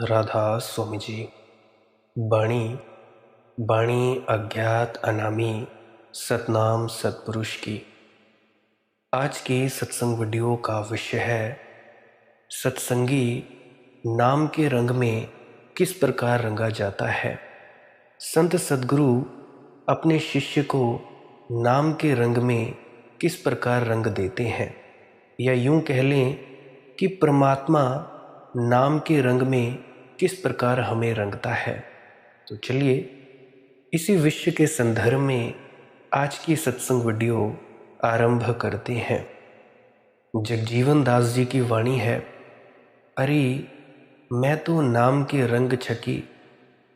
राधा स्वामी जी। बाणी बाणी अज्ञात अनामी सतनाम सतपुरुष की। आज के सत्संग वीडियो का विषय है सत्संगी नाम के रंग में किस प्रकार रंगा जाता है। संत सद्गुरु अपने शिष्य को नाम के रंग में किस प्रकार रंग देते हैं, या यूं कह लें कि परमात्मा नाम के रंग में किस प्रकार हमें रंगता है। तो चलिए इसी विषय के संदर्भ में आज की सत्संग वीडियो आरंभ करते हैं। जगजीवन दास जी की वाणी है, अरे मैं तो नाम के रंग छकी,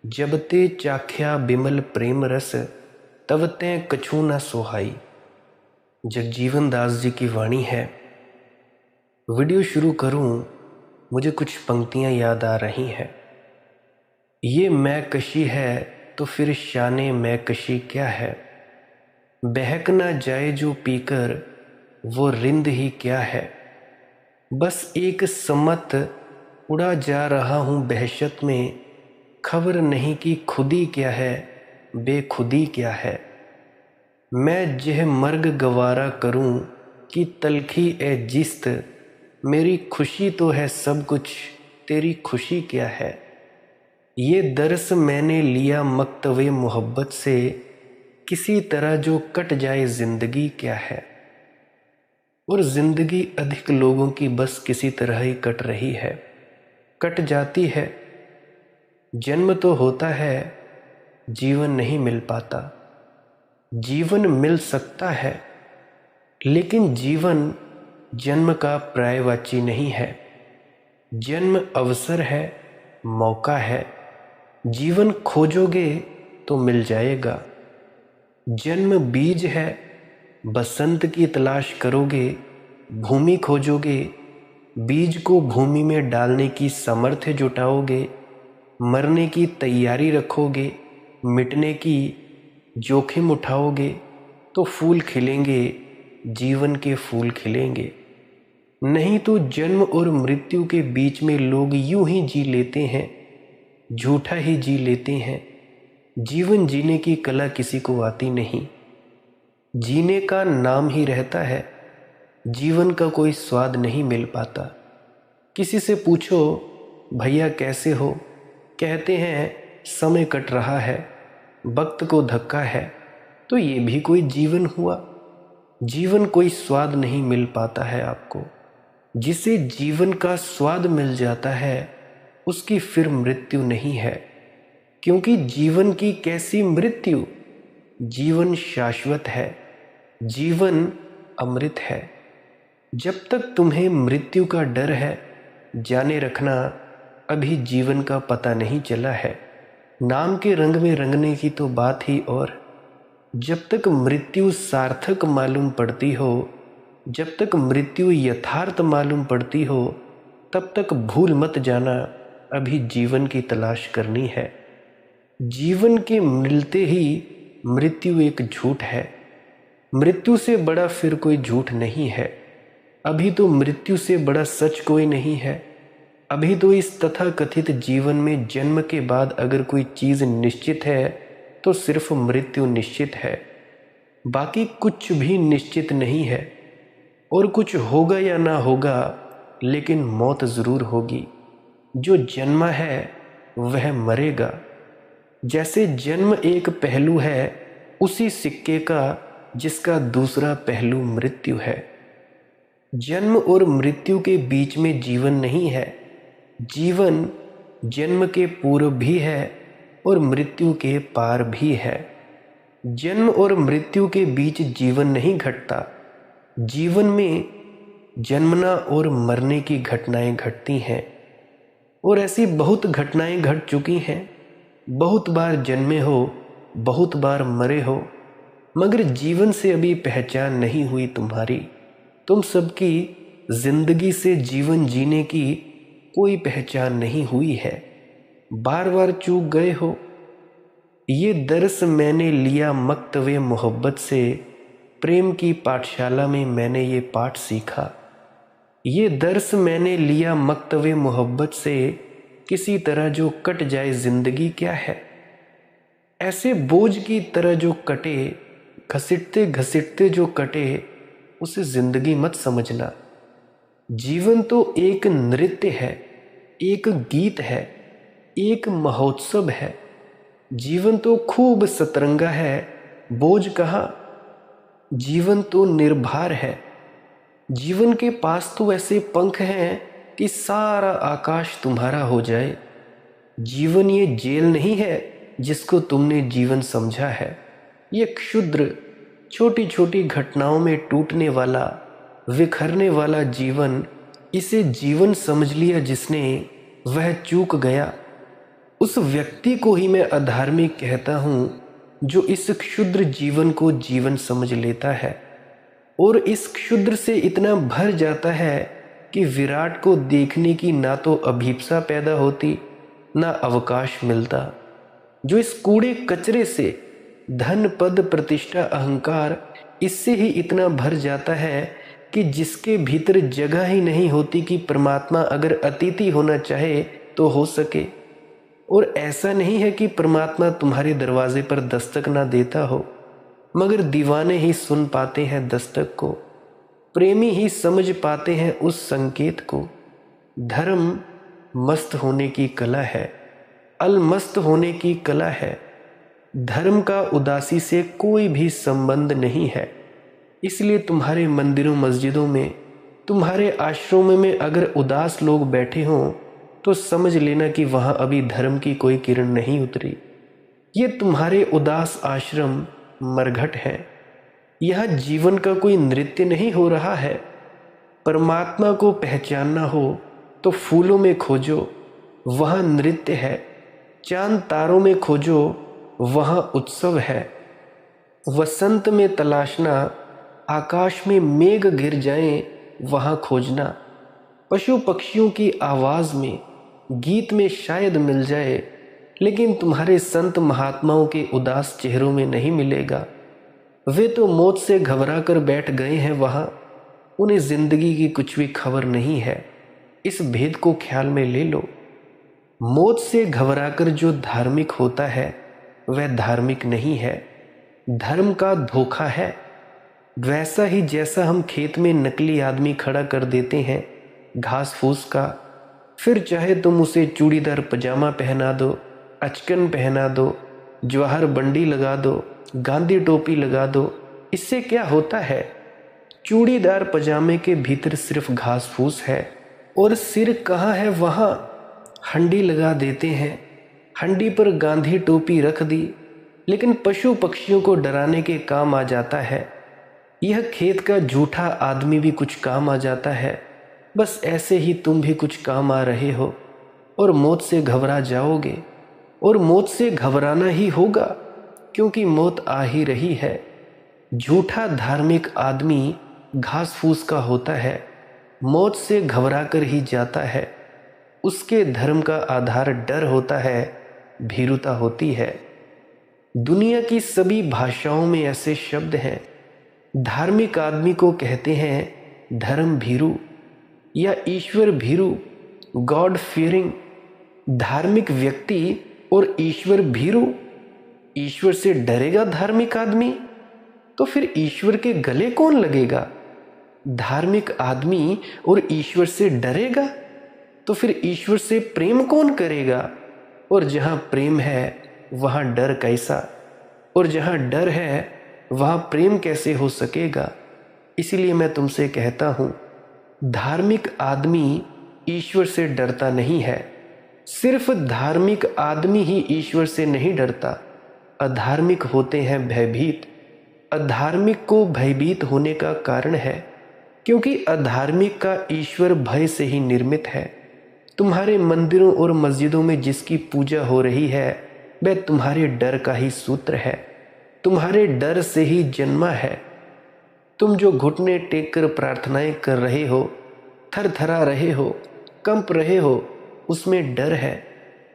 जब ते चाख्या बिमल प्रेम रस, तब ते कछु न सोहाई। जगजीवन दास जी की वाणी है। वीडियो शुरू करूं, मुझे कुछ पंक्तियां याद आ रही हैं। ये मैं कशी है तो फिर शाने मैं कशी क्या है, बहक ना जाए जो पीकर वो रिंद ही क्या है। बस एक समत उड़ा जा रहा हूँ बहशत में, खबर नहीं कि खुदी क्या है बेखुदी क्या है। मैं जह मर्ग गवारा करूँ कि तलखी ए जिस्त, मेरी खुशी तो है सब कुछ तेरी खुशी क्या है। ये दर्स मैंने लिया मकतवे मोहब्बत से, किसी तरह जो कट जाए जिंदगी क्या है। और जिंदगी अधिक लोगों की बस किसी तरह ही कट रही है, कट जाती है। जन्म तो होता है, जीवन नहीं मिल पाता। जीवन मिल सकता है, लेकिन जीवन जन्म का पर्यायवाची नहीं है। जन्म अवसर है, मौका है। जीवन खोजोगे तो मिल जाएगा। जन्म बीज है, बसंत की तलाश करोगे, भूमि खोजोगे, बीज को भूमि में डालने की सामर्थ्य जुटाओगे, मरने की तैयारी रखोगे, मिटने की जोखिम उठाओगे, तो फूल खिलेंगे, जीवन के फूल खिलेंगे। नहीं तो जन्म और मृत्यु के बीच में लोग यूं ही जी लेते हैं, झूठा ही जी लेते हैं। जीवन जीने की कला किसी को आती नहीं, जीने का नाम ही रहता है, जीवन का कोई स्वाद नहीं मिल पाता। किसी से पूछो भैया कैसे हो, कहते हैं समय कट रहा है, वक्त को धक्का है। तो ये भी कोई जीवन हुआ। जीवन कोई स्वाद नहीं मिल पाता है आपको। जिसे जीवन का स्वाद मिल जाता है उसकी फिर मृत्यु नहीं है, क्योंकि जीवन की कैसी मृत्यु। जीवन शाश्वत है, जीवन अमृत है। जब तक तुम्हें मृत्यु का डर है, जाने रखना अभी जीवन का पता नहीं चला है। नाम के रंग में रंगने की तो बात ही और। जब तक मृत्यु सार्थक मालूम पड़ती हो, जब तक मृत्यु यथार्थ मालूम पड़ती हो, तब तक भूल मत जाना अभी जीवन की तलाश करनी है। जीवन के मिलते ही मृत्यु एक झूठ है। मृत्यु से बड़ा फिर कोई झूठ नहीं है। अभी तो मृत्यु से बड़ा सच कोई नहीं है। अभी तो इस तथाकथित जीवन में जन्म के बाद अगर कोई चीज़ निश्चित है तो सिर्फ मृत्यु निश्चित है, बाकी कुछ भी निश्चित नहीं है। और कुछ होगा या ना होगा, लेकिन मौत ज़रूर होगी। जो जन्मा है वह मरेगा। जैसे जन्म एक पहलू है उसी सिक्के का, जिसका दूसरा पहलू मृत्यु है। जन्म और मृत्यु के बीच में जीवन नहीं है। जीवन जन्म के पूर्व भी है और मृत्यु के पार भी है। जन्म और मृत्यु के बीच जीवन नहीं घटता। जीवन में जन्मना और मरने की घटनाएं घटती हैं, और ऐसी बहुत घटनाएं घट चुकी हैं। बहुत बार जन्मे हो, बहुत बार मरे हो, मगर जीवन से अभी पहचान नहीं हुई तुम्हारी। तुम सबकी जिंदगी से जीवन जीने की कोई पहचान नहीं हुई है, बार बार चूक गए हो। ये दर्स मैंने लिया मकतवे मोहब्बत से, प्रेम की पाठशाला में मैंने ये पाठ सीखा। ये दर्स मैंने लिया मकतवे मोहब्बत से, किसी तरह जो कट जाए जिंदगी क्या है। ऐसे बोझ की तरह जो कटे, घसीटते घसीटते जो कटे, उसे जिंदगी मत समझना। जीवन तो एक नृत्य है, एक गीत है, एक महोत्सव है। जीवन तो खूब सतरंगा है, बोझ कहाँ। जीवन तो निर्भर है। जीवन के पास तो ऐसे पंख हैं कि सारा आकाश तुम्हारा हो जाए। जीवन ये जेल नहीं है जिसको तुमने जीवन समझा है। ये क्षुद्र छोटी छोटी घटनाओं में टूटने वाला, विखरने वाला जीवन, इसे जीवन समझ लिया जिसने, वह चूक गया। उस व्यक्ति को ही मैं अधार्मिक कहता हूँ जो इस क्षुद्र जीवन को जीवन समझ लेता है और इस क्षुद्र से इतना भर जाता है कि विराट को देखने की ना तो अभीप्सा पैदा होती, ना अवकाश मिलता। जो इस कूड़े कचरे से, धन पद प्रतिष्ठा अहंकार, इससे ही इतना भर जाता है कि जिसके भीतर जगह ही नहीं होती कि परमात्मा अगर अतिथि होना चाहे तो हो सके। और ऐसा नहीं है कि परमात्मा तुम्हारे दरवाजे पर दस्तक ना देता हो, मगर दीवाने ही सुन पाते हैं दस्तक को, प्रेमी ही समझ पाते हैं उस संकेत को। धर्म मस्त होने की कला है, अलमस्त होने की कला है। धर्म का उदासी से कोई भी संबंध नहीं है। इसलिए तुम्हारे मंदिरों मस्जिदों में, तुम्हारे आश्रमों में अगर उदास लोग बैठे हों तो समझ लेना कि वहाँ अभी धर्म की कोई किरण नहीं उतरी। ये तुम्हारे उदास आश्रम मरघट हैं। यह जीवन का कोई नृत्य नहीं हो रहा है। परमात्मा को पहचानना हो तो फूलों में खोजो, वहाँ नृत्य है। चांद तारों में खोजो, वहाँ उत्सव है। वसंत में तलाशना, आकाश में मेघ गिर जाएं, वहाँ खोजना। पशु पक्षियों की आवाज़ में, गीत में शायद मिल जाए, लेकिन तुम्हारे संत महात्माओं के उदास चेहरों में नहीं मिलेगा। वे तो मौत से घबरा कर बैठ गए हैं वहाँ, उन्हें जिंदगी की कुछ भी खबर नहीं है। इस भेद को ख्याल में ले लो। मौत से घबराकर जो धार्मिक होता है वह धार्मिक नहीं है, धर्म का धोखा है। वैसा ही जैसा हम खेत में नकली आदमी खड़ा कर देते हैं घास फूस का, फिर चाहे तुम उसे चूड़ीदार पजामा पहना दो, अचकन पहना दो, जवाहर बंडी लगा दो, गांधी टोपी लगा दो, इससे क्या होता है। चूड़ीदार पजामे के भीतर सिर्फ घास फूस है और सिर कहाँ है वहाँ। हंडी लगा देते हैं, हंडी पर गांधी टोपी रख दी, लेकिन पशु पक्षियों को डराने के काम आ जाता है। यह खेत का झूठा आदमी भी कुछ काम आ जाता है। बस ऐसे ही तुम भी कुछ काम आ रहे हो और मौत से घबरा जाओगे, और मौत से घबराना ही होगा क्योंकि मौत आ ही रही है। झूठा धार्मिक आदमी घास फूस का होता है, मौत से घबरा कर ही जाता है। उसके धर्म का आधार डर होता है, भीरुता होती है। दुनिया की सभी भाषाओं में ऐसे शब्द हैं। धार्मिक आदमी को कहते हैं धर्म भीरु या ईश्वर भीरु, गॉड फियरिंग। धार्मिक व्यक्ति और ईश्वर भीरु। ईश्वर से डरेगा धार्मिक आदमी तो फिर ईश्वर के गले कौन लगेगा। धार्मिक आदमी और ईश्वर से डरेगा तो फिर ईश्वर से प्रेम कौन करेगा। और जहाँ प्रेम है वहाँ डर कैसा, और जहाँ डर है वहाँ प्रेम कैसे हो सकेगा। इसीलिए मैं तुमसे कहता हूँ, धार्मिक आदमी ईश्वर से डरता नहीं है। सिर्फ धार्मिक आदमी ही ईश्वर से नहीं डरता, अधार्मिक होते हैं भयभीत। अधार्मिक को भयभीत होने का कारण है क्योंकि अधार्मिक का ईश्वर भय से ही निर्मित है। तुम्हारे मंदिरों और मस्जिदों में जिसकी पूजा हो रही है वह तुम्हारे डर का ही सूत्र है, तुम्हारे डर से ही जन्मा है। तुम जो घुटने टेक कर प्रार्थनाएं कर रहे हो, थर थरा रहे हो, कंप रहे हो, उसमें डर है।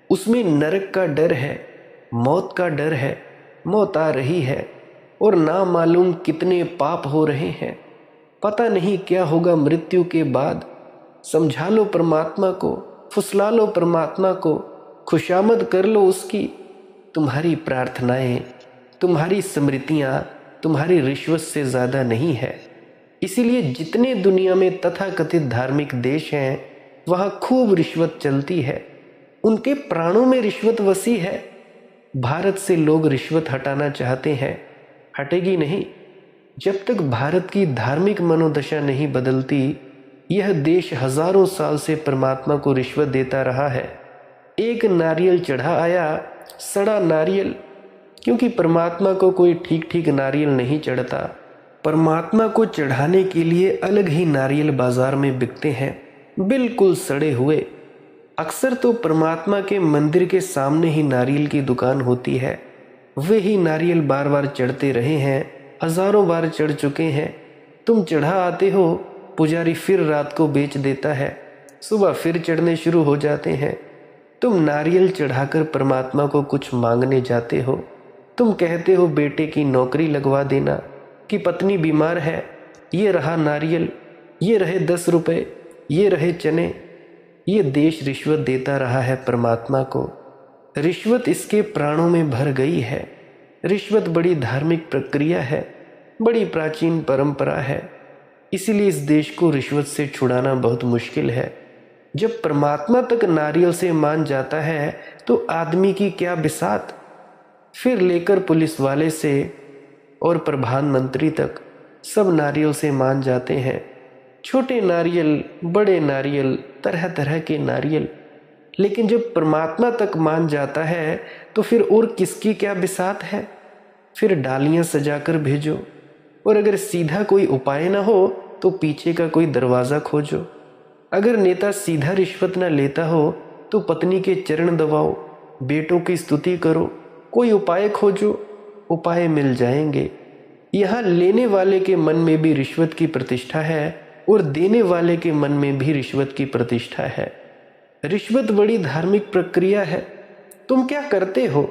उसमें नरक का डर है, मौत का डर है। मौत आ रही है और ना मालूम कितने पाप हो रहे हैं। पता नहीं क्या होगा मृत्यु के बाद। समझा लो परमात्मा को, फुसला लो परमात्मा को, खुशामद कर लो उसकी। तुम्हारी प्रार्थनाएं, तुम्हारी स्मृतियां, तुम्हारी रिश्वत से ज़्यादा नहीं है। इसीलिए जितने दुनिया में तथाकथित धार्मिक देश हैं वहाँ खूब रिश्वत चलती है, उनके प्राणों में रिश्वत वसी है। भारत से लोग रिश्वत हटाना चाहते हैं, हटेगी नहीं। जब तक भारत की धार्मिक मनोदशा नहीं बदलती, यह देश हजारों साल से परमात्मा को रिश्वत देता रहा है। एक नारियल चढ़ा आया, सड़ा नारियल, क्योंकि परमात्मा को कोई ठीक ठीक नारियल नहीं चढ़ता। परमात्मा को चढ़ाने के लिए अलग ही नारियल बाजार में बिकते हैं, बिल्कुल सड़े हुए। अक्सर तो परमात्मा के मंदिर के सामने ही नारियल की दुकान होती है। वे ही नारियल बार बार चढ़ते रहे हैं, हजारों बार चढ़ चुके हैं। तुम चढ़ा आते हो, पुजारी फिर रात को बेच देता है, सुबह फिर चढ़ने शुरू हो जाते हैं। तुम नारियल चढ़ाकर परमात्मा को कुछ मांगने जाते हो। तुम कहते हो बेटे की नौकरी लगवा देना, कि पत्नी बीमार है, ये रहा नारियल, ये रहे 10 रुपए, ये रहे चने। ये देश रिश्वत देता रहा है परमात्मा को। रिश्वत इसके प्राणों में भर गई है। रिश्वत बड़ी धार्मिक प्रक्रिया है, बड़ी प्राचीन परंपरा है। इसीलिए इस देश को रिश्वत से छुड़ाना बहुत मुश्किल है। जब परमात्मा तक नारियल से मान जाता है तो आदमी की क्या बिसात। फिर लेकर पुलिस वाले से और प्रधानमंत्री तक सब नारियल से मान जाते हैं। छोटे नारियल, बड़े नारियल, तरह तरह के नारियल। लेकिन जब परमात्मा तक मान जाता है तो फिर और किसकी क्या बिसात है। फिर डालियां सजाकर भेजो, और अगर सीधा कोई उपाय ना हो तो पीछे का कोई दरवाज़ा खोजो। अगर नेता सीधा रिश्वत ना लेता हो तो पत्नी के चरण दबाओ, बेटों की स्तुति करो, कोई उपाय खोजो, उपाय मिल जाएंगे। यहाँ लेने वाले के मन में भी रिश्वत की प्रतिष्ठा है और देने वाले के मन में भी रिश्वत की प्रतिष्ठा है। रिश्वत बड़ी धार्मिक प्रक्रिया है। तुम क्या करते हो?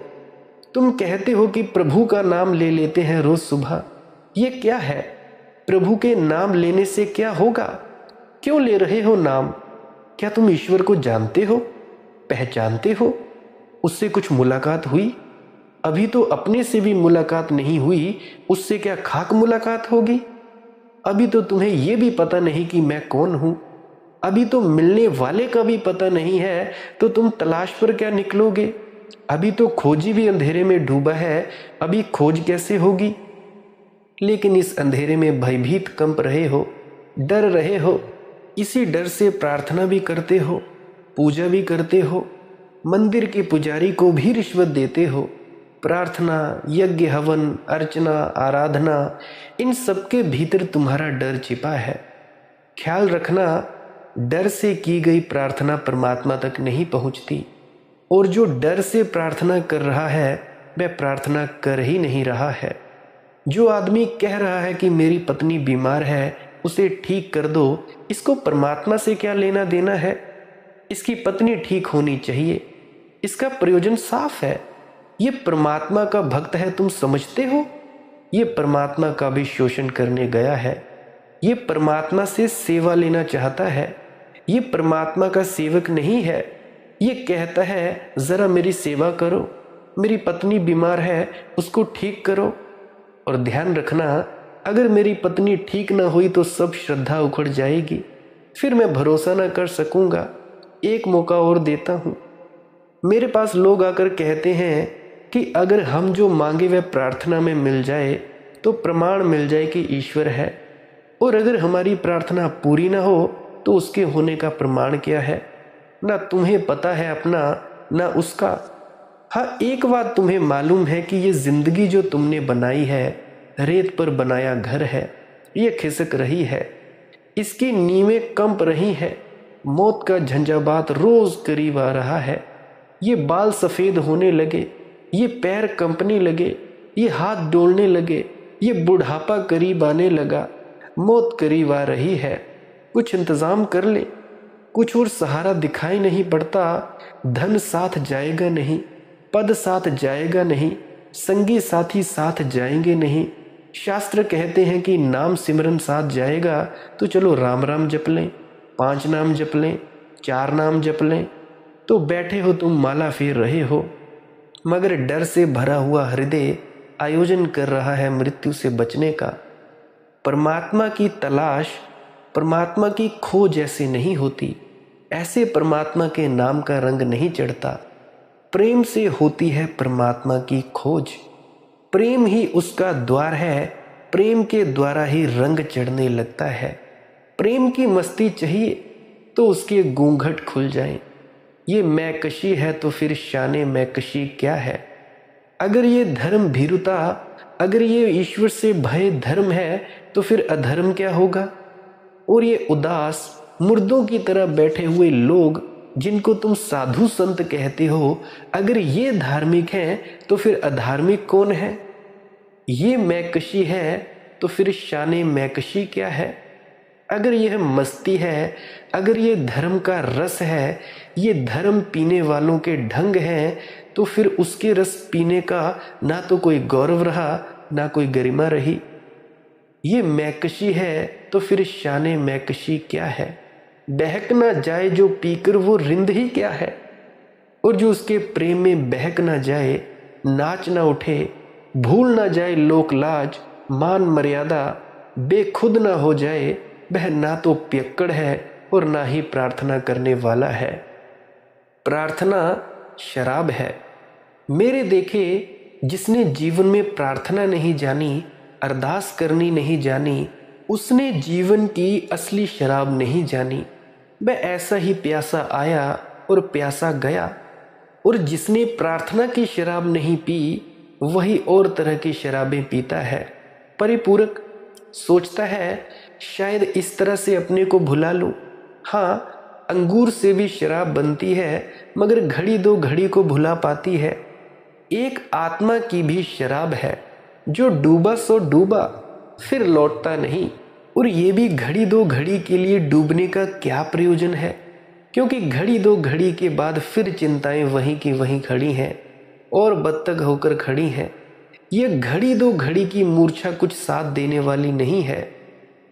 तुम कहते हो कि प्रभु का नाम ले लेते हैं रोज सुबह। ये क्या है? प्रभु के नाम लेने से क्या होगा? क्यों ले रहे हो नाम? क्या तुम ईश्वर को जानते हो, पहचानते हो? उससे कुछ मुलाकात हुई? अभी तो अपने से भी मुलाकात नहीं हुई, उससे क्या खाक मुलाकात होगी? अभी तो तुम्हें यह भी पता नहीं कि मैं कौन हूं। अभी तो मिलने वाले का भी पता नहीं है, तो तुम तलाश पर क्या निकलोगे? अभी तो खोजी भी अंधेरे में डूबा है, अभी खोज कैसे होगी? लेकिन इस अंधेरे में भयभीत कंप रहे हो, डर रहे हो। इसी डर से प्रार्थना भी करते हो, पूजा भी करते हो, मंदिर के पुजारी को भी रिश्वत देते हो। प्रार्थना, यज्ञ, हवन, अर्चना, आराधना, इन सबके भीतर तुम्हारा डर छिपा है। ख्याल रखना, डर से की गई प्रार्थना परमात्मा तक नहीं पहुंचती, और जो डर से प्रार्थना कर रहा है वह प्रार्थना कर ही नहीं रहा है। जो आदमी कह रहा है कि मेरी पत्नी बीमार है, उसे ठीक कर दो, इसको परमात्मा से क्या लेना देना है? इसकी पत्नी ठीक होनी चाहिए, इसका प्रयोजन साफ है। ये परमात्मा का भक्त है, तुम समझते हो? ये परमात्मा का भी शोषण करने गया है। ये परमात्मा से सेवा लेना चाहता है। ये परमात्मा का सेवक नहीं है। ये कहता है जरा मेरी सेवा करो, मेरी पत्नी बीमार है, उसको ठीक करो। और ध्यान रखना, अगर मेरी पत्नी ठीक ना हुई तो सब श्रद्धा उखड़ जाएगी, फिर मैं भरोसा ना कर सकूंगा। एक मौका और देता हूँ। मेरे पास लोग आकर कहते हैं कि अगर हम जो मांगे वह प्रार्थना में मिल जाए तो प्रमाण मिल जाए कि ईश्वर है, और अगर हमारी प्रार्थना पूरी ना हो तो उसके होने का प्रमाण क्या है? ना तुम्हें पता है अपना, ना उसका। हाँ, एक बात तुम्हें मालूम है कि ये जिंदगी जो तुमने बनाई है, रेत पर बनाया घर है, ये खिसक रही है, इसकी नींवें कंप रही हैं, मौत का झंझावात रोज करीब आ रहा है। ये बाल सफ़ेद होने लगे, ये पैर कंपने लगे, ये हाथ डोलने लगे, ये बुढ़ापा करीब आने लगा, मौत करीब आ रही है। कुछ इंतज़ाम कर ले, कुछ और सहारा दिखाई नहीं पड़ता। धन साथ जाएगा नहीं, पद साथ जाएगा नहीं, संगी साथी साथ जाएंगे नहीं। शास्त्र कहते हैं कि नाम सिमरन साथ जाएगा, तो चलो राम राम जप लें, 5 नाम जप लें, 4 नाम जप लें तो बैठे हो तुम माला फेर रहे हो, मगर डर से भरा हुआ हृदय आयोजन कर रहा है मृत्यु से बचने का। परमात्मा की तलाश, परमात्मा की खोज ऐसे नहीं होती, ऐसे परमात्मा के नाम का रंग नहीं चढ़ता। प्रेम से होती है परमात्मा की खोज, प्रेम ही उसका द्वार है, प्रेम के द्वारा ही रंग चढ़ने लगता है। प्रेम की मस्ती चाहिए तो उसके घूंघट खुल जाएं। ये मैकशी है तो फिर शाने मैकशी क्या है। अगर ये धर्म भीरुता, अगर ये ईश्वर से भय धर्म है तो फिर अधर्म क्या होगा। और ये उदास मुर्दों की तरह बैठे हुए लोग जिनको तुम साधु संत कहते हो, अगर ये धार्मिक हैं तो फिर अधार्मिक कौन है। ये मैकशी है तो फिर शाने मैकशी क्या है। अगर यह मस्ती है, अगर ये धर्म का रस है, ये धर्म पीने वालों के ढंग हैं, तो फिर उसके रस पीने का ना तो कोई गौरव रहा, ना कोई गरिमा रही। ये मैकशी है तो फिर शाने मैकशी क्या है। बहक ना जाए जो पीकर वो रिंद ही क्या है। और जो उसके प्रेम में बहक ना जाए, नाच ना उठे, भूल ना जाए लोक लाज, मान मर्यादा, बेखुद ना हो जाए, वह ना तो पियक्कड़ है और ना ही प्रार्थना करने वाला है। प्रार्थना शराब है। मेरे देखे जिसने जीवन में प्रार्थना नहीं जानी, अरदास करनी नहीं जानी, उसने जीवन की असली शराब नहीं जानी। वह ऐसा ही प्यासा आया और प्यासा गया। और जिसने प्रार्थना की शराब नहीं पी, वही और तरह की शराबें पीता है। परिपूरक सोचता है शायद इस तरह से अपने को भुला लूं। हाँ, अंगूर से भी शराब बनती है, मगर घड़ी दो घड़ी को भुला पाती है। एक आत्मा की भी शराब है, जो डूबा सो डूबा, फिर लौटता नहीं। और ये भी घड़ी दो घड़ी के लिए डूबने का क्या प्रयोजन है, क्योंकि घड़ी दो घड़ी के बाद फिर चिंताएं वहीं की वहीं खड़ी हैं और बत्तख होकर खड़ी हैं। ये घड़ी दो घड़ी की मूर्छा कुछ साथ देने वाली नहीं है।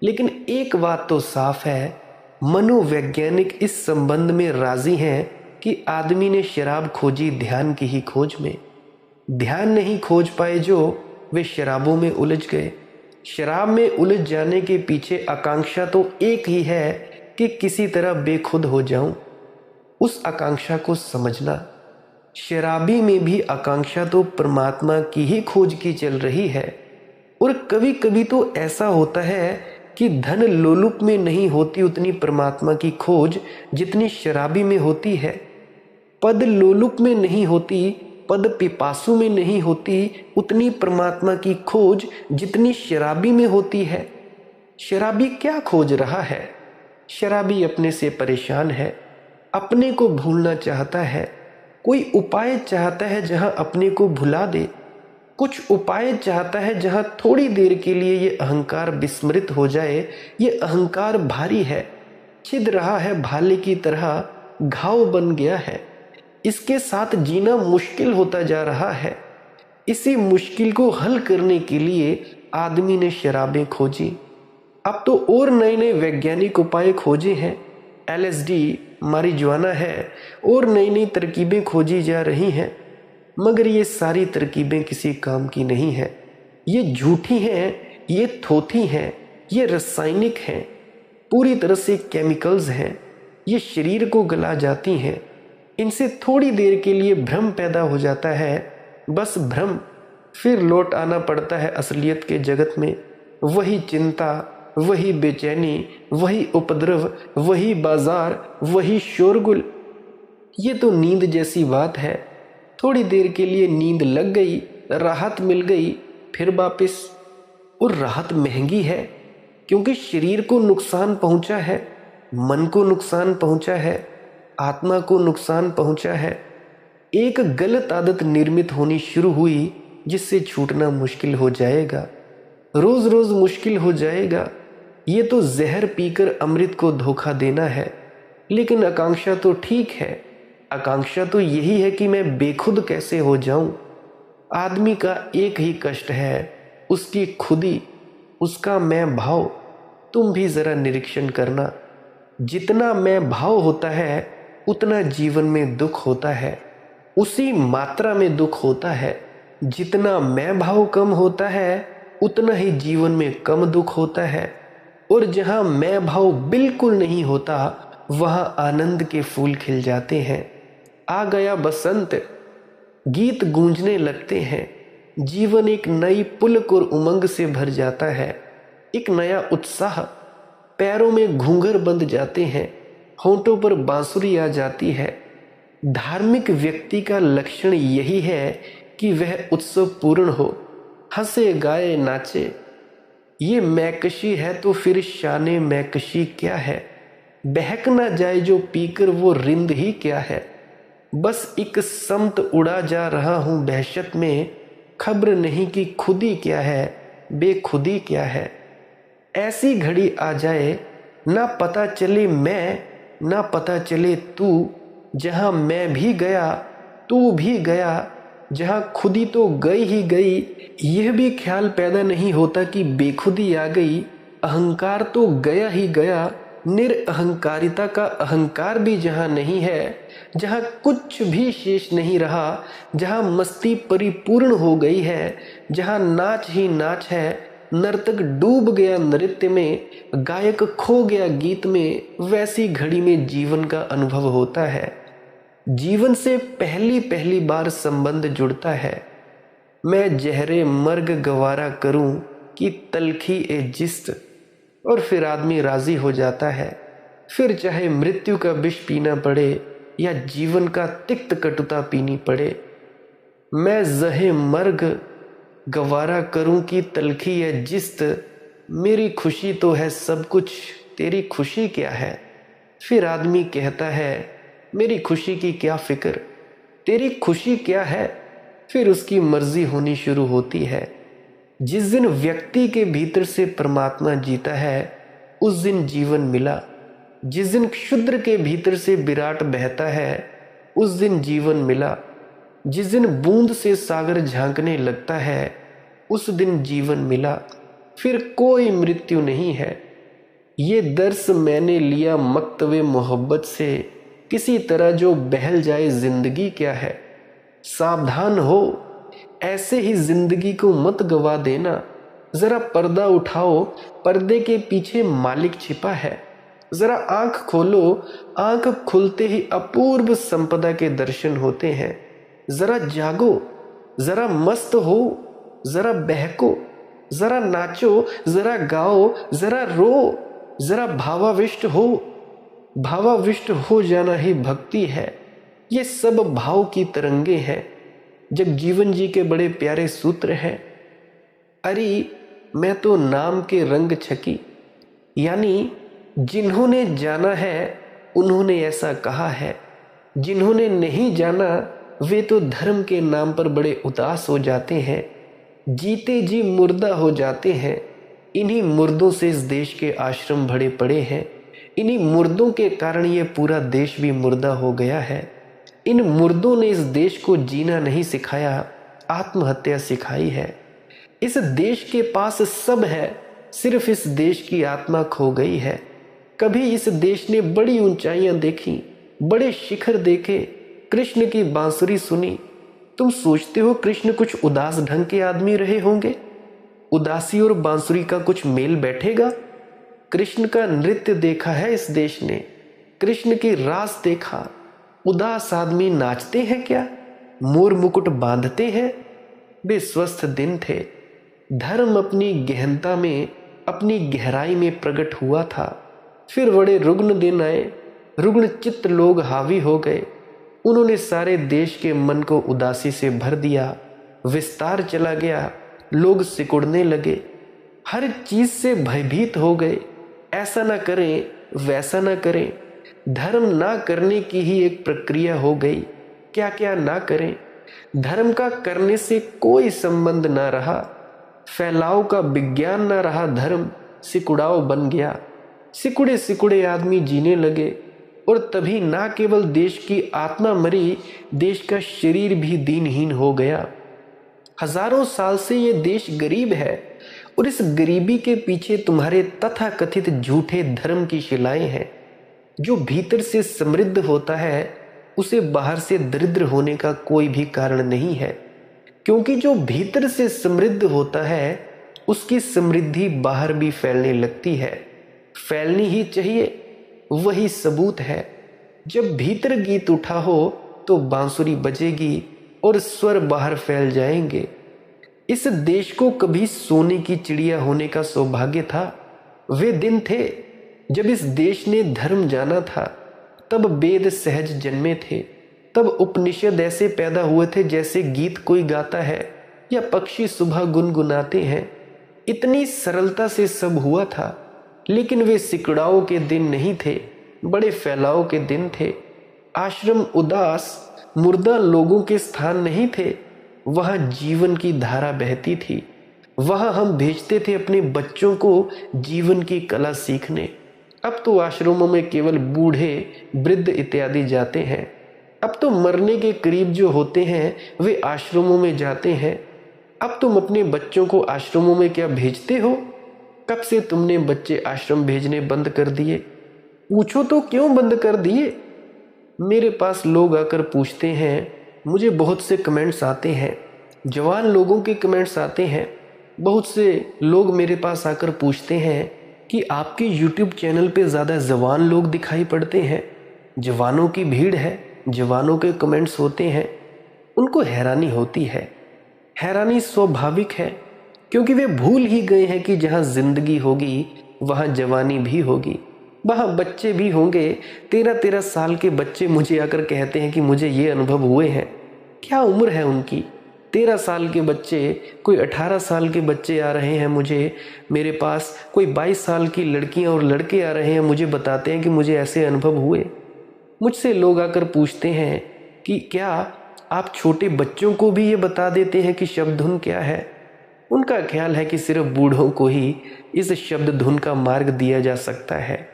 लेकिन एक बात तो साफ है, मनोवैज्ञानिक इस संबंध में राजी हैं कि आदमी ने शराब खोजी ध्यान की ही खोज में। ध्यान नहीं खोज पाए जो, वे शराबों में उलझ गए। शराब में उलझ जाने के पीछे आकांक्षा तो एक ही है कि किसी तरह बेखुद हो जाऊं। उस आकांक्षा को समझना। शराबी में भी आकांक्षा तो परमात्मा की ही खोज की चल रही है। और कभी कभी तो ऐसा होता है कि धन लोलुप में नहीं होती उतनी परमात्मा की खोज जितनी शराबी में होती है। पद लोलुप में नहीं होती, पद पिपासु में नहीं होती उतनी परमात्मा की खोज जितनी शराबी में होती है। शराबी क्या खोज रहा है? शराबी अपने से परेशान है, अपने को भूलना चाहता है। कोई उपाय चाहता है जहां अपने को भुला दे, कुछ उपाय चाहता है जहां थोड़ी देर के लिए ये अहंकार विस्मृत हो जाए। ये अहंकार भारी है, छिद रहा है भाले की तरह, घाव बन गया है। इसके साथ जीना मुश्किल होता जा रहा है। इसी मुश्किल को हल करने के लिए आदमी ने शराबें खोजी। अब तो और नए नए वैज्ञानिक उपाय खोजे हैं। LSD, मारिजुआना है और नई नई तरकीबें खोजी जा रही हैं, मगर ये सारी तरकीबें किसी काम की नहीं हैं। ये झूठी हैं, ये थोथी हैं, ये रासायनिक हैं, पूरी तरह से केमिकल्स हैं। ये शरीर को गला जाती हैं। इनसे थोड़ी देर के लिए भ्रम पैदा हो जाता है, बस भ्रम। फिर लौट आना पड़ता है असलियत के जगत में। वही चिंता, वही बेचैनी, वही उपद्रव, वही बाजार, वही शोरगुल। ये तो नींद जैसी बात है। थोड़ी देर के लिए नींद लग गई, राहत मिल गई, फिर वापस। और राहत महंगी है, क्योंकि शरीर को नुकसान पहुंचा है, मन को नुकसान पहुंचा है, आत्मा को नुकसान पहुंचा है। एक गलत आदत निर्मित होनी शुरू हुई जिससे छूटना मुश्किल हो जाएगा, रोज रोज मुश्किल हो जाएगा। ये तो जहर पीकर अमृत को धोखा देना है। लेकिन आकांक्षा तो ठीक है। आकांक्षा तो यही है कि मैं बेखुद कैसे हो जाऊं। आदमी का एक ही कष्ट है, उसकी खुदी, उसका मैं भाव। तुम भी जरा निरीक्षण करना। जितना मैं भाव होता है उतना जीवन में दुख होता है, उसी मात्रा में दुख होता है। जितना मैं भाव कम होता है उतना ही जीवन में कम दुख होता है, और जहाँ मैं भाव बिल्कुल नहीं होता वहाँ आनंद के फूल खिल जाते हैं। आ गया बसंत, गीत गूंजने लगते हैं। जीवन एक नई पुलक और उमंग से भर जाता है। एक नया उत्साह, पैरों में घूंघर बंध जाते हैं, होंठों पर बांसुरी आ जाती है। धार्मिक व्यक्ति का लक्षण यही है कि वह उत्सव पूर्ण हो, हंसे गाए नाचे। ये मैकशी है तो फिर शाने मैकशी क्या है? बहक ना जाए जो पीकर वो रिंद ही क्या है? बस एक समत उड़ा जा रहा हूँ बहशत में, खबर नहीं कि खुदी क्या है, बेखुदी क्या है। ऐसी घड़ी आ जाए ना पता चले मैं, ना पता चले तू, जहाँ मैं भी गया तू भी गया, जहाँ खुदी तो गई ही गई। यह भी ख्याल पैदा नहीं होता कि बेखुदी आ गई। अहंकार तो गया ही गया, निरअहंकारिता का अहंकार भी जहाँ नहीं है, जहाँ कुछ भी शेष नहीं रहा, जहाँ मस्ती परिपूर्ण हो गई है, जहाँ नाच ही नाच है, नर्तक डूब गया नृत्य में, गायक खो गया गीत में, वैसी घड़ी में जीवन का अनुभव होता है। जीवन से पहली पहली बार संबंध जुड़ता है। मैं जहरे मर्ग गवारा करूं कि तलखी ए जिस्त, और फिर आदमी राजी हो जाता है। फिर चाहे मृत्यु का विष पीना पड़े या जीवन का तिक्त कटुता पीनी पड़े। मैं जहे मर्ग गवारा करूं कि तलखी ए जिस्त, मेरी खुशी तो है सब कुछ, तेरी खुशी क्या है? फिर आदमी कहता है मेरी खुशी की क्या फिक्र, तेरी खुशी क्या है? फिर उसकी मर्जी होनी शुरू होती है। जिस दिन व्यक्ति के भीतर से परमात्मा जीता है उस दिन जीवन मिला। जिस दिन क्षुद्र के भीतर से विराट बहता है उस दिन जीवन मिला। जिस दिन बूंद से सागर झांकने लगता है उस दिन जीवन मिला। फिर कोई मृत्यु नहीं है। ये दर्स मैंने लिया मक्तवे मोहब्बत से, किसी तरह जो बहल जाए जिंदगी क्या है। सावधान हो, ऐसे ही जिंदगी को मत गवा देना। जरा पर्दा उठाओ, पर्दे के पीछे मालिक छिपा है। जरा आंख खोलो, आंख खुलते ही अपूर्व संपदा के दर्शन होते हैं। जरा जागो, जरा मस्त हो, जरा बहको, जरा नाचो, जरा गाओ, जरा रो, जरा भावाविष्ट हो। भावाविष्ट हो जाना ही भक्ति है। ये सब भाव की तरंगे हैं। जगजीवन जी के बड़े प्यारे सूत्र हैं। अरे मैं तो नाम के रंग छकी, यानी जिन्होंने जाना है उन्होंने ऐसा कहा है। जिन्होंने नहीं जाना वे तो धर्म के नाम पर बड़े उदास हो जाते हैं, जीते जी मुर्दा हो जाते हैं। इन्हीं मुर्दों से इस देश के आश्रम भरे पड़े हैं। इन्हीं मुर्दों के कारण ये पूरा देश भी मुर्दा हो गया है। इन मुर्दों ने इस देश को जीना नहीं सिखाया, आत्महत्या सिखाई है। इस देश के पास सब है, सिर्फ इस देश की आत्मा खो गई है। कभी इस देश ने बड़ी ऊंचाइयां देखी, बड़े शिखर देखे, कृष्ण की बांसुरी सुनी। तुम सोचते हो कृष्ण कुछ उदास ढंग के आदमी रहे होंगे? उदासी और बांसुरी का कुछ मेल बैठेगा? कृष्ण का नृत्य देखा है इस देश ने, कृष्ण की रास देखा। उदास आदमी नाचते हैं क्या? मोर मुकुट बांधते हैं? वे स्वस्थ दिन थे। धर्म अपनी गहनता में, अपनी गहराई में प्रकट हुआ था। फिर बड़े रुग्ण दिन आए, रुग्ण चित्त लोग हावी हो गए। उन्होंने सारे देश के मन को उदासी से भर दिया। विस्तार चला गया, लोग सिकुड़ने लगे, हर चीज से भयभीत हो गए। ऐसा ना करें, वैसा ना करें। धर्म ना करने की ही एक प्रक्रिया हो गई। क्या क्या ना करें। धर्म का करने से कोई संबंध ना रहा। फैलाव का विज्ञान ना रहा। धर्म सिकुड़ाव बन गया। सिकुड़े सिकुड़े आदमी जीने लगे, और तभी ना केवल देश की आत्मा मरी, देश का शरीर भी दीनहीन हो गया। हजारों साल से ये देश गरीब है, और इस गरीबी के पीछे तुम्हारे तथाकथित झूठे धर्म की शिलाएं हैं। जो भीतर से समृद्ध होता है उसे बाहर से दरिद्र होने का कोई भी कारण नहीं है, क्योंकि जो भीतर से समृद्ध होता है उसकी समृद्धि बाहर भी फैलने लगती है। फैलनी ही चाहिए, वही सबूत है। जब भीतर गीत उठा हो तो बांसुरी बजेगी और स्वर बाहर फैल जाएंगे। इस देश को कभी सोने की चिड़िया होने का सौभाग्य था। वे दिन थे जब इस देश ने धर्म जाना था, तब वेद सहज जन्मे थे, तब उपनिषद ऐसे पैदा हुए थे जैसे गीत कोई गाता है या पक्षी सुबह गुनगुनाते हैं। इतनी सरलता से सब हुआ था, लेकिन वे सिकड़ाओं के दिन नहीं थे, बड़े फैलाव के दिन थे। आश्रम उदास मुर्दा लोगों के स्थान नहीं थे, वहां जीवन की धारा बहती थी। वहां हम भेजते थे अपने बच्चों को जीवन की कला सीखने। अब तो आश्रमों में केवल बूढ़े, वृद्ध इत्यादि जाते हैं। अब तो मरने के करीब जो होते हैं वे आश्रमों में जाते हैं। अब तुम अपने बच्चों को आश्रमों में क्या भेजते हो? कब से तुमने बच्चे आश्रम भेजने बंद कर दिए? पूछो तो क्यों बंद कर दिए? मेरे पास लोग आकर पूछते हैं, मुझे बहुत से कमेंट्स आते हैं, जवान लोगों के कमेंट्स आते हैं। बहुत से लोग मेरे पास आकर पूछते हैं कि आपके YouTube चैनल पे ज़्यादा जवान लोग दिखाई पड़ते हैं, जवानों की भीड़ है, जवानों के कमेंट्स होते हैं। उनको हैरानी होती है। हैरानी स्वाभाविक है, क्योंकि वे भूल ही गए हैं कि जहाँ जिंदगी होगी वहाँ जवानी भी होगी, वहाँ बच्चे भी होंगे। 13-13 साल के बच्चे मुझे आकर कहते हैं कि मुझे ये अनुभव हुए हैं। क्या उम्र है उनकी? 13 साल के बच्चे, कोई 18 साल के बच्चे आ रहे हैं मुझे, मेरे पास कोई 22 साल की लड़कियां और लड़के आ रहे हैं, मुझे बताते हैं कि मुझे ऐसे अनुभव हुए। मुझसे लोग आकर पूछते हैं कि क्या आप छोटे बच्चों को भी ये बता देते हैं कि शब्द धुन क्या है? उनका ख्याल है कि सिर्फ बूढ़ों को ही इस शब्द धुन का मार्ग दिया जा सकता है।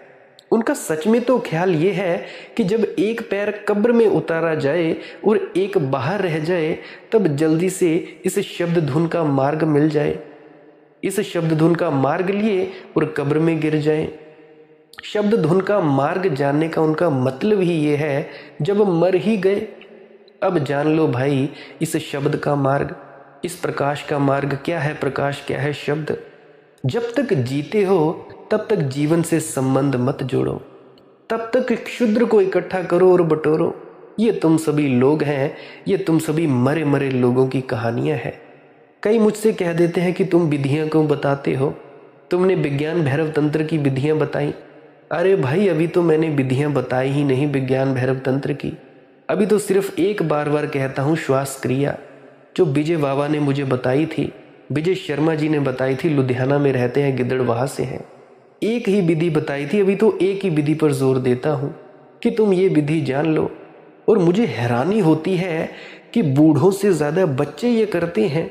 उनका सच में तो ख्याल ये है कि जब एक पैर कब्र में उतारा जाए और एक बाहर रह जाए, तब जल्दी से इस शब्द धुन का मार्ग मिल जाए। इस शब्द धुन का मार्ग लिए और कब्र में गिर जाए। शब्द धुन का मार्ग जानने का उनका मतलब ही ये है, जब मर ही गए अब जान लो भाई इस शब्द का मार्ग, इस प्रकाश का मार्ग क्या है। प्रकाश क्या है? शब्द। जब तक जीते हो तब तक जीवन से संबंध मत जोड़ो, तब तक क्षुद्र को इकट्ठा करो और बटोरो। ये तुम सभी लोग हैं, ये तुम सभी मरे मरे लोगों की कहानियां हैं। कई मुझसे कह देते हैं कि तुम विधियां क्यों बताते हो, तुमने विज्ञान भैरव तंत्र की विधियां बताई। अरे भाई, अभी तो मैंने विधियां बताई ही नहीं विज्ञान भैरव तंत्र की। अभी तो सिर्फ एक बार बार कहता हूँ श्वास क्रिया, जो विजय बाबा ने मुझे बताई थी, विजय शर्मा जी ने बताई थी, लुधियाना में रहते हैं, गिद्दड़बाहा से हैं। एक ही विधि बताई थी, अभी तो एक ही विधि पर जोर देता हूँ कि तुम ये विधि जान लो। और मुझे हैरानी होती है कि बूढ़ों से ज़्यादा बच्चे ये करते हैं।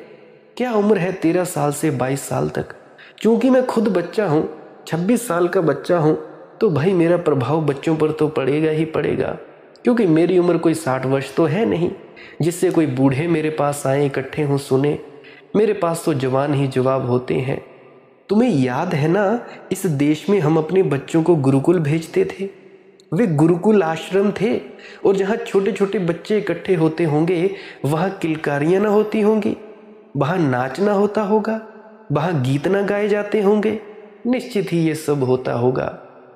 क्या उम्र है? 13 साल से 22 साल तक। क्योंकि मैं खुद बच्चा हूँ, 26 साल का बच्चा हूँ, तो भाई मेरा प्रभाव बच्चों पर तो पड़ेगा ही पड़ेगा, क्योंकि मेरी उम्र कोई 60 वर्ष तो है नहीं जिससे कोई बूढ़े मेरे पास आए, इकट्ठे हों, सुने। मेरे पास तो जवान ही जवाब होते हैं। तुम्हें याद है ना, इस देश में हम अपने बच्चों को गुरुकुल भेजते थे। वे गुरुकुल आश्रम थे, और जहाँ छोटे छोटे बच्चे इकट्ठे होते होंगे वहाँ किलकारियाँ ना होती होंगी, वहाँ नाच ना होता होगा, वहाँ गीत ना गाए जाते होंगे। निश्चित ही ये सब होता होगा।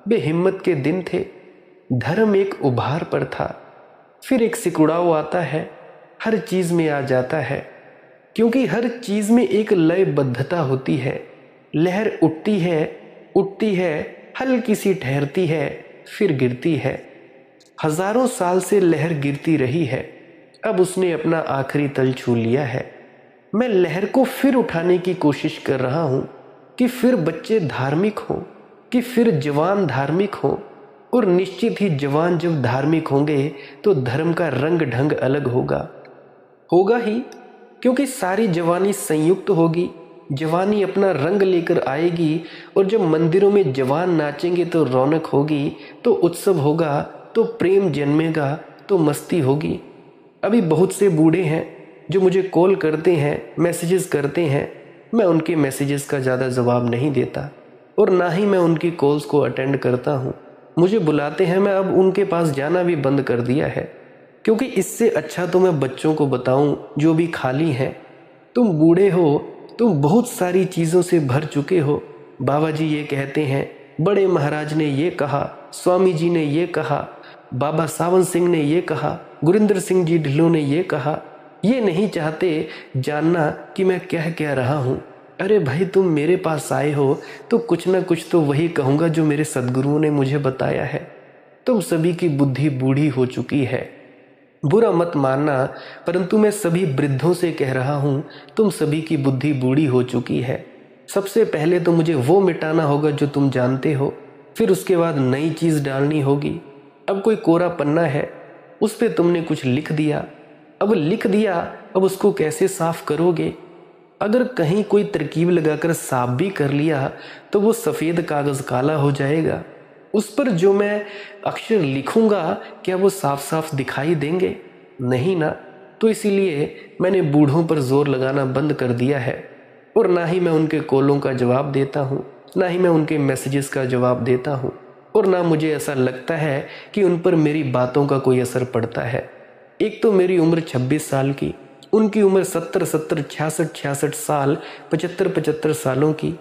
बेहिम्मत के दिन थे। धर्म एक उभार पर था, फिर एक सिकुड़ाव आता है, हर चीज़ में आ जाता है, क्योंकि हर चीज़ में एक लयबद्धता होती है। लहर उठती है, हल्की सी ठहरती है, फिर गिरती है। हजारों साल से लहर गिरती रही है, अब उसने अपना आखिरी तल छू लिया है। मैं लहर को फिर उठाने की कोशिश कर रहा हूँ कि फिर बच्चे धार्मिक हों, कि फिर जवान धार्मिक हों। और निश्चित ही जवान जब धार्मिक होंगे तो धर्म का रंग ढंग अलग होगा ही, क्योंकि सारी जवानी संयुक्त होगी। जवानी अपना रंग लेकर आएगी, और जब मंदिरों में जवान नाचेंगे तो रौनक होगी, तो उत्सव होगा, तो प्रेम जन्मेगा, तो मस्ती होगी। अभी बहुत से बूढ़े हैं जो मुझे कॉल करते हैं, मैसेजेस करते हैं। मैं उनके मैसेजेस का ज़्यादा जवाब नहीं देता, और ना ही मैं उनकी कॉल्स को अटेंड करता हूँ। मुझे बुलाते हैं, मैं अब उनके पास जाना भी बंद कर दिया है, क्योंकि इससे अच्छा तो मैं बच्चों को बताऊं जो भी खाली हैं। तुम बूढ़े हो, तुम बहुत सारी चीज़ों से भर चुके हो। बाबा जी ये कहते हैं, बड़े महाराज ने ये कहा, स्वामी जी ने ये कहा, बाबा सावन सिंह ने ये कहा, गुरिंदर सिंह जी ढिल्लों ने ये कहा। ये नहीं चाहते जानना कि मैं कह क्या रहा हूँ। अरे भाई, तुम मेरे पास आए हो तो कुछ ना कुछ तो वही कहूँगा जो मेरे सद्गुरुओं ने मुझे बताया है। तुम सभी की बुद्धि बूढ़ी हो चुकी है, बुरा मत मानना, परंतु मैं सभी वृद्धों से कह रहा हूँ, तुम सभी की बुद्धि बूढ़ी हो चुकी है। सबसे पहले तो मुझे वो मिटाना होगा जो तुम जानते हो, फिर उसके बाद नई चीज़ डालनी होगी। अब कोई कोरा पन्ना है, उस पर तुमने कुछ लिख दिया, अब लिख दिया, अब उसको कैसे साफ करोगे? अगर कहीं कोई तरकीब लगाकर साफ भी कर लिया तो वो सफ़ेद कागज़ काला हो जाएगा। उस पर जो मैं अक्षर लिखूंगा क्या वो साफ साफ दिखाई देंगे? नहीं ना। तो इसीलिए मैंने बूढ़ों पर जोर लगाना बंद कर दिया है, और ना ही मैं उनके कॉलों का जवाब देता हूँ, ना ही मैं उनके मैसेजेस का जवाब देता हूँ, और ना मुझे ऐसा लगता है कि उन पर मेरी बातों का कोई असर पड़ता है। एक तो मेरी उम्र 26 साल की, उनकी उम्र 70 66 साल, 75 सालों की।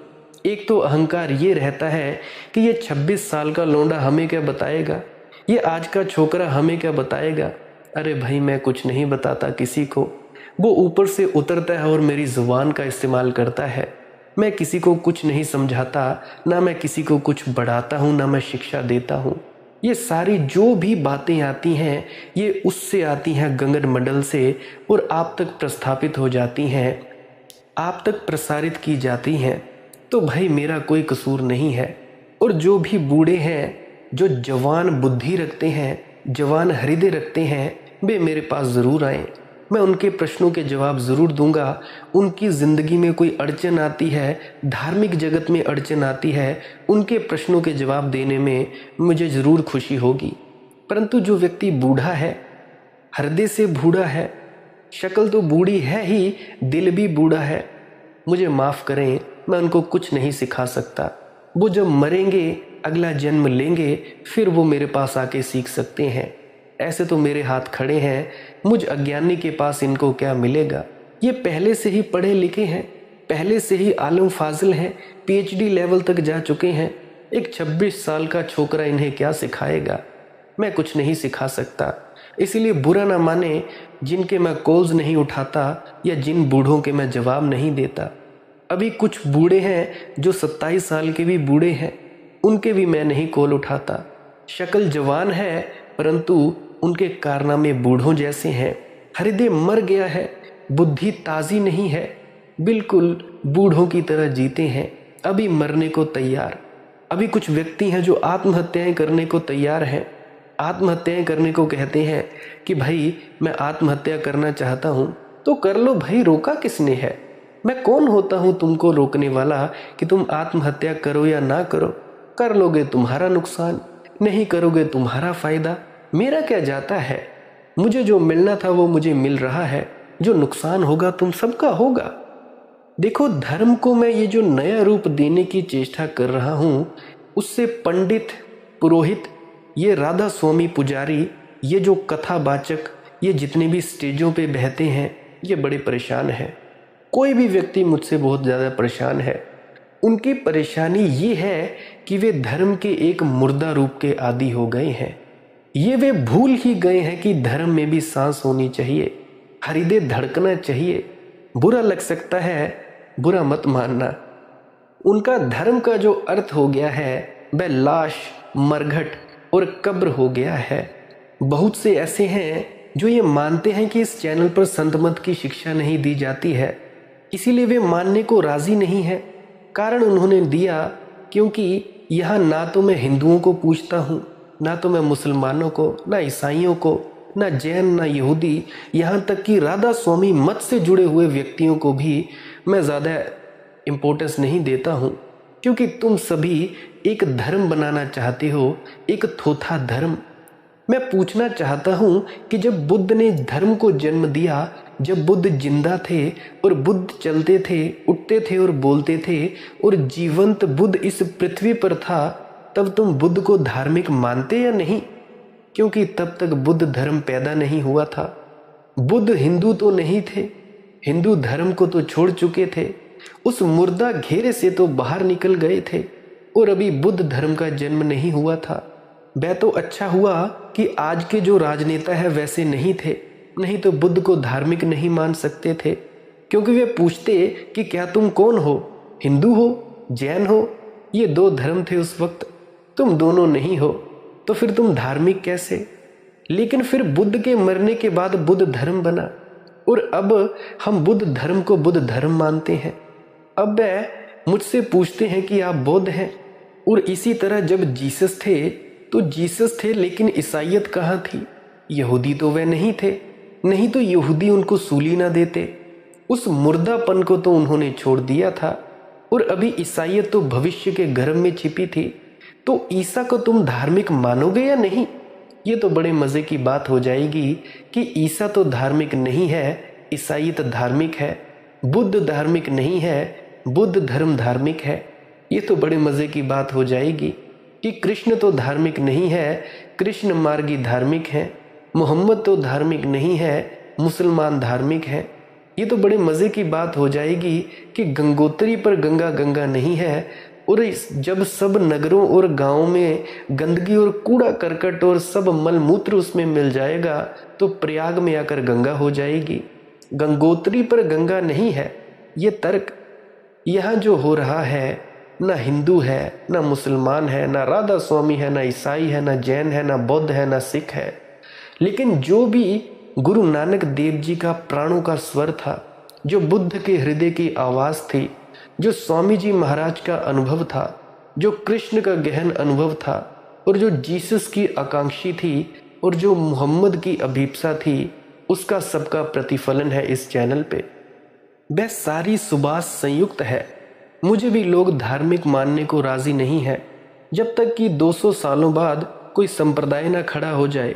एक तो अहंकार ये रहता है कि ये 26 साल का लौंडा हमें क्या बताएगा, ये आज का छोकरा हमें क्या बताएगा। अरे भाई, मैं कुछ नहीं बताता किसी को, वो ऊपर से उतरता है और मेरी ज़ुबान का इस्तेमाल करता है। मैं किसी को कुछ नहीं समझाता, ना मैं किसी को कुछ बढ़ाता हूँ, ना मैं शिक्षा देता हूँ। ये सारी जो भी बातें आती हैं ये उससे आती हैं, गंगन मंडल से, और आप तक प्रस्थापित हो जाती हैं, आप तक प्रसारित की जाती हैं। तो भाई मेरा कोई कसूर नहीं है। और जो भी बूढ़े हैं, जो जवान बुद्धि रखते हैं, जवान हृदय रखते हैं, वे मेरे पास ज़रूर आएँ। मैं उनके प्रश्नों के जवाब ज़रूर दूंगा। उनकी ज़िंदगी में कोई अड़चन आती है, धार्मिक जगत में अड़चन आती है, उनके प्रश्नों के जवाब देने में मुझे ज़रूर खुशी होगी। परंतु जो व्यक्ति बूढ़ा है, हृदय से बूढ़ा है, शक्ल तो बूढ़ी है ही, दिल भी बूढ़ा है, मुझे माफ़ करें, मैं उनको कुछ नहीं सिखा सकता। वो जब मरेंगे, अगला जन्म लेंगे, फिर वो मेरे पास आके सीख सकते हैं। ऐसे तो मेरे हाथ खड़े हैं, मुझ अज्ञानी के पास इनको क्या मिलेगा? ये पहले से ही पढ़े लिखे हैं, पहले से ही आलम फाजिल हैं, पीएचडी लेवल तक जा चुके हैं। एक 26 साल का छोकरा इन्हें क्या सिखाएगा? मैं कुछ नहीं सिखा सकता। इसीलिए बुरा ना माने जिनके मैं कॉल्स नहीं उठाता या जिन बूढ़ों के मैं जवाब नहीं देता। अभी कुछ बूढ़े हैं जो 27 साल के भी बूढ़े हैं, उनके भी मैं नहीं कॉल उठाता। शक्ल जवान है, परंतु उनके कारनामे बूढ़ों जैसे हैं। हृदय मर गया है, बुद्धि ताज़ी नहीं है, बिल्कुल बूढ़ों की तरह जीते हैं, अभी मरने को तैयार। अभी कुछ व्यक्ति हैं जो आत्महत्याएं करने को तैयार हैं। आत्महत्याएं करने को कहते हैं कि भाई मैं आत्महत्या करना चाहता हूँ, तो कर लो भाई, रोका किसने है? मैं कौन होता हूँ तुमको रोकने वाला कि तुम आत्महत्या करो या ना करो? कर लोगे तुम्हारा नुकसान, नहीं करोगे तुम्हारा फ़ायदा, मेरा क्या जाता है? मुझे जो मिलना था वो मुझे मिल रहा है, जो नुकसान होगा तुम सबका होगा। देखो, धर्म को मैं ये जो नया रूप देने की चेष्टा कर रहा हूँ, उससे पंडित, पुरोहित, ये राधा स्वामी पुजारी, ये जो कथावाचक, ये जितने भी स्टेजों पे बहते हैं, ये बड़े परेशान हैं। कोई भी व्यक्ति मुझसे बहुत ज़्यादा परेशान है। उनकी परेशानी ये है कि वे धर्म के एक मुर्दा रूप के आदी हो गए हैं। ये वे भूल ही गए हैं कि धर्म में भी सांस होनी चाहिए, हृदय धड़कना चाहिए। बुरा लग सकता है, बुरा मत मानना। उनका धर्म का जो अर्थ हो गया है वह लाश, मरघट और कब्र हो गया है। बहुत से ऐसे हैं जो ये मानते हैं कि इस चैनल पर संत मत की शिक्षा नहीं दी जाती है, इसीलिए वे मानने को राजी नहीं है। कारण उन्होंने दिया क्योंकि यहाँ ना तो मैं हिंदुओं को पूछता हूँ, ना तो मैं मुसलमानों को, ना ईसाइयों को, ना जैन, ना यहूदी, यहाँ तक कि राधा स्वामी मत से जुड़े हुए व्यक्तियों को भी मैं ज़्यादा इम्पोर्टेंस नहीं देता हूँ, क्योंकि तुम सभी एक धर्म बनाना चाहते हो, एक थोथा धर्म। मैं पूछना चाहता हूँ कि जब बुद्ध ने धर्म को जन्म दिया, जब बुद्ध जिंदा थे और बुद्ध चलते थे, उठते थे और बोलते थे, और जीवंत बुद्ध इस पृथ्वी पर था, तब तुम बुद्ध को धार्मिक मानते या नहीं? क्योंकि तब तक बुद्ध धर्म पैदा नहीं हुआ था। बुद्ध हिंदू तो नहीं थे, हिंदू धर्म को तो छोड़ चुके थे, उस मुर्दा घेरे से तो बाहर निकल गए थे, और अभी बुद्ध धर्म का जन्म नहीं हुआ था। वह तो अच्छा हुआ कि आज के जो राजनेता है वैसे नहीं थे, नहीं तो बुद्ध को धार्मिक नहीं मान सकते थे। क्योंकि वे पूछते कि क्या तुम कौन हो, हिंदू हो, जैन हो? ये दो धर्म थे उस वक्त, तुम दोनों नहीं हो, तो फिर तुम धार्मिक कैसे? लेकिन फिर बुद्ध के मरने के बाद बुद्ध धर्म बना, और अब हम बुद्ध धर्म को बुद्ध धर्म मानते हैं। अब वह मुझसे पूछते हैं कि आप बौद्ध हैं, और इसी तरह जब जीसस थे तो जीसस थे, लेकिन ईसाइयत कहाँ थी? यहूदी तो वे नहीं थे, नहीं तो यहूदी उनको सूली ना देते। उस मुर्दापन को तो उन्होंने छोड़ दिया था, और अभी ईसाइयत तो भविष्य के गर्भ में छिपी थी। तो ईसा को तुम धार्मिक मानोगे या नहीं? ये तो बड़े मज़े की बात हो जाएगी कि ईसा तो धार्मिक नहीं है, ईसाइयत धार्मिक है। बुद्ध धार्मिक नहीं है, बुद्ध धर्म धार्मिक है। ये तो बड़े मज़े की बात हो जाएगी कि कृष्ण तो धार्मिक नहीं है, कृष्ण मार्गी धार्मिक है। मोहम्मद तो धार्मिक नहीं है, मुसलमान धार्मिक है। ये तो बड़े मज़े की बात हो जाएगी कि गंगोत्री पर गंगा गंगा नहीं है, और जब सब नगरों और गांवों में गंदगी और कूड़ा करकट और सब मलमूत्र उसमें मिल जाएगा तो प्रयाग में आकर गंगा हो जाएगी। गंगोत्री पर गंगा नहीं है, ये तर्क। यहाँ जो हो रहा है, ना हिंदू है, ना मुसलमान है, ना राधा स्वामी है, ना ईसाई है, ना जैन है, ना बौद्ध है, ना सिख है, लेकिन जो भी गुरु नानक देव जी का प्राणों का स्वर था, जो बुद्ध के हृदय की आवाज़ थी, जो स्वामी जी महाराज का अनुभव था, जो कृष्ण का गहन अनुभव था, और जो जीसस की आकांक्षी थी, और जो मोहम्मद की अभीप्सा थी, उसका सबका प्रतिफलन है इस चैनल पे। वह सारी सुबास संयुक्त है। मुझे भी लोग धार्मिक मानने को राज़ी नहीं है जब तक कि 200 सालों बाद कोई संप्रदाय ना खड़ा हो जाए।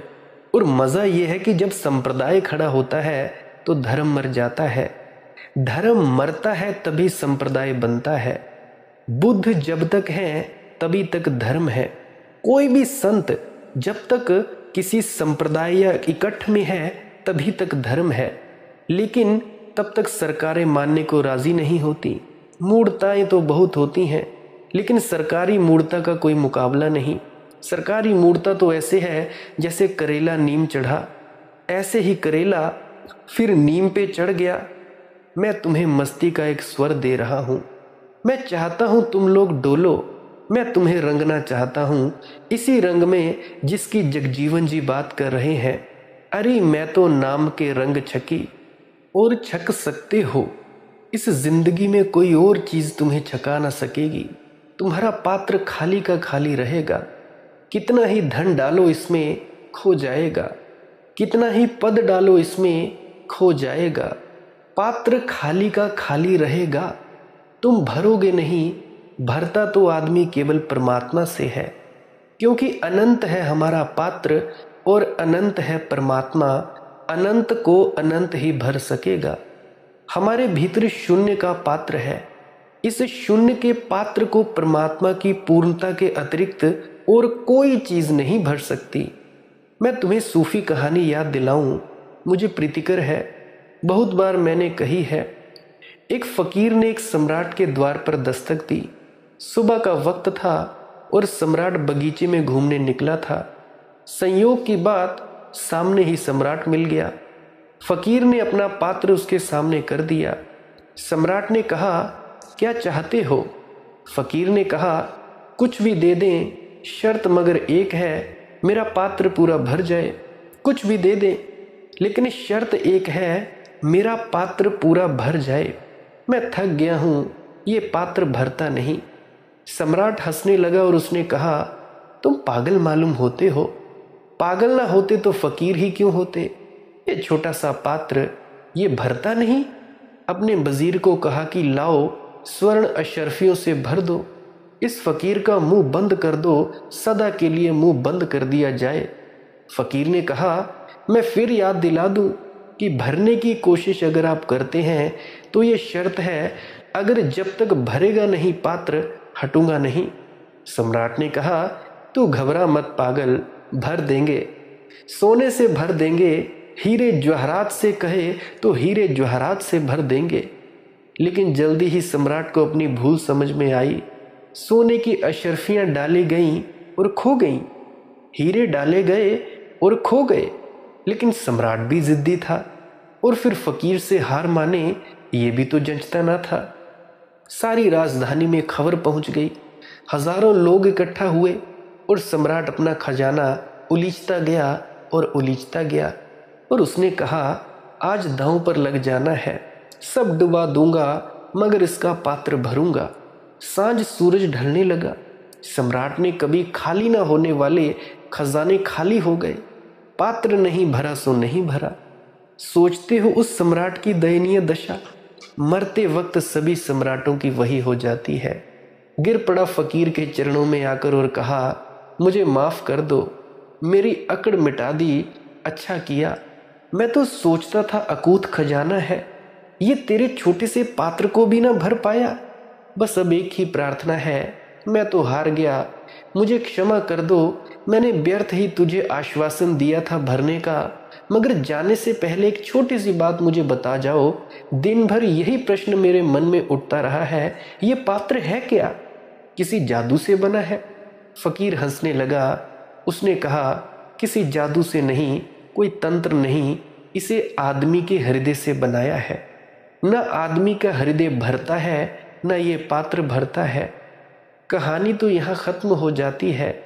और मज़ा यह है कि जब संप्रदाय खड़ा होता है तो धर्म मर जाता है। धर्म मरता है तभी संप्रदाय बनता है। बुद्ध जब तक हैं तभी तक धर्म है। कोई भी संत जब तक किसी संप्रदाय या इकट्ठ में है तभी तक धर्म है, लेकिन तब तक सरकारें मानने को राज़ी नहीं होती। मूर्ताएं तो बहुत होती हैं, लेकिन सरकारी मूर्ता का कोई मुकाबला नहीं। सरकारी मूर्ता तो ऐसे है जैसे करेला नीम चढ़ा, ऐसे ही करेला फिर नीम पे चढ़ गया। मैं तुम्हें मस्ती का एक स्वर दे रहा हूँ। मैं चाहता हूँ तुम लोग डोलो। मैं तुम्हें रंगना चाहता हूँ इसी रंग में जिसकी जगजीवन जी बात कर रहे हैं। अरे मैं तो नाम के रंग छकी और छक सकते हो। इस जिंदगी में कोई और चीज़ तुम्हें छका ना सकेगी। तुम्हारा पात्र खाली का खाली रहेगा। कितना ही धन डालो इसमें खो जाएगा, कितना ही पद डालो इसमें खो जाएगा। पात्र खाली का खाली रहेगा, तुम भरोगे नहीं। भरता तो आदमी केवल परमात्मा से है, क्योंकि अनंत है हमारा पात्र और अनंत है परमात्मा। अनंत को अनंत ही भर सकेगा। हमारे भीतर शून्य का पात्र है। इस शून्य के पात्र को परमात्मा की पूर्णता के अतिरिक्त और कोई चीज़ नहीं भर सकती। मैं तुम्हें सूफी कहानी याद दिलाऊं, मुझे प्रीतिकर है, बहुत बार मैंने कही है। एक फकीर ने एक सम्राट के द्वार पर दस्तक दी। सुबह का वक्त था और सम्राट बगीचे में घूमने निकला था। संयोग की बात, सामने ही सम्राट मिल गया। फकीर ने अपना पात्र उसके सामने कर दिया। सम्राट ने कहा, क्या चाहते हो? फकीर ने कहा, कुछ भी दे दें, शर्त मगर एक है, मेरा पात्र पूरा भर जाए। कुछ भी दे दें, लेकिन शर्त एक है, मेरा पात्र पूरा भर जाए। मैं थक गया हूँ, ये पात्र भरता नहीं। सम्राट हंसने लगा और उसने कहा, तुम पागल मालूम होते हो। पागल ना होते तो फकीर ही क्यों होते। ये छोटा सा पात्र ये भरता नहीं। अपने वजीर को कहा कि लाओ स्वर्ण अशर्फियों से भर दो। इस फकीर का मुंह बंद कर दो, सदा के लिए मुंह बंद कर दिया जाए। फकीर ने कहा, मैं फिर याद दिला दूं कि भरने की कोशिश अगर आप करते हैं तो ये शर्त है, अगर जब तक भरेगा नहीं पात्र हटूंगा नहीं। सम्राट ने कहा, तू घबरा मत पागल, भर देंगे, सोने से भर देंगे, हीरे जवाहरात से कहे तो हीरे जवाहरात से भर देंगे। लेकिन जल्दी ही सम्राट को अपनी भूल समझ में आई। सोने की अशर्फियां डाली गईं और खो गईं, हीरे डाले गए और खो गए। लेकिन सम्राट भी जिद्दी था और फिर फकीर से हार माने ये भी तो जंचता ना था। सारी राजधानी में खबर पहुंच गई, हजारों लोग इकट्ठा हुए और सम्राट अपना खजाना उलीचता गया और उलीचता गया और उसने कहा, आज दांव पर लग जाना है, सब डुबा दूंगा मगर इसका पात्र भरूंगा। सांझ सूरज ढलने लगा, सम्राट ने कभी खाली ना होने वाले खजाने खाली हो गए। पात्र नहीं भरा सो नहीं भरा। सोचते हो उस सम्राट की दयनीय दशा, मरते वक्त सभी सम्राटों की वही हो जाती है। गिर पड़ा फकीर के चरणों में आकर और कहा, मुझे माफ कर दो, मेरी अकड़ मिटा दी, अच्छा किया। मैं तो सोचता था अकूत खजाना है, ये तेरे छोटे से पात्र को भी ना भर पाया। बस अब एक ही प्रार्थना है, मैं तो हार गया, मुझे क्षमा कर दो। मैंने व्यर्थ ही तुझे आश्वासन दिया था भरने का, मगर जाने से पहले एक छोटी सी बात मुझे बता जाओ। दिन भर यही प्रश्न मेरे मन में उठता रहा है, ये पात्र है क्या, किसी जादू से बना है? फकीर हंसने लगा। उसने कहा, किसी जादू से नहीं, कोई तंत्र नहीं, इसे आदमी के हृदय से बनाया है। न आदमी का हृदय भरता है, न ये पात्र भरता है। कहानी तो यहाँ खत्म हो जाती है,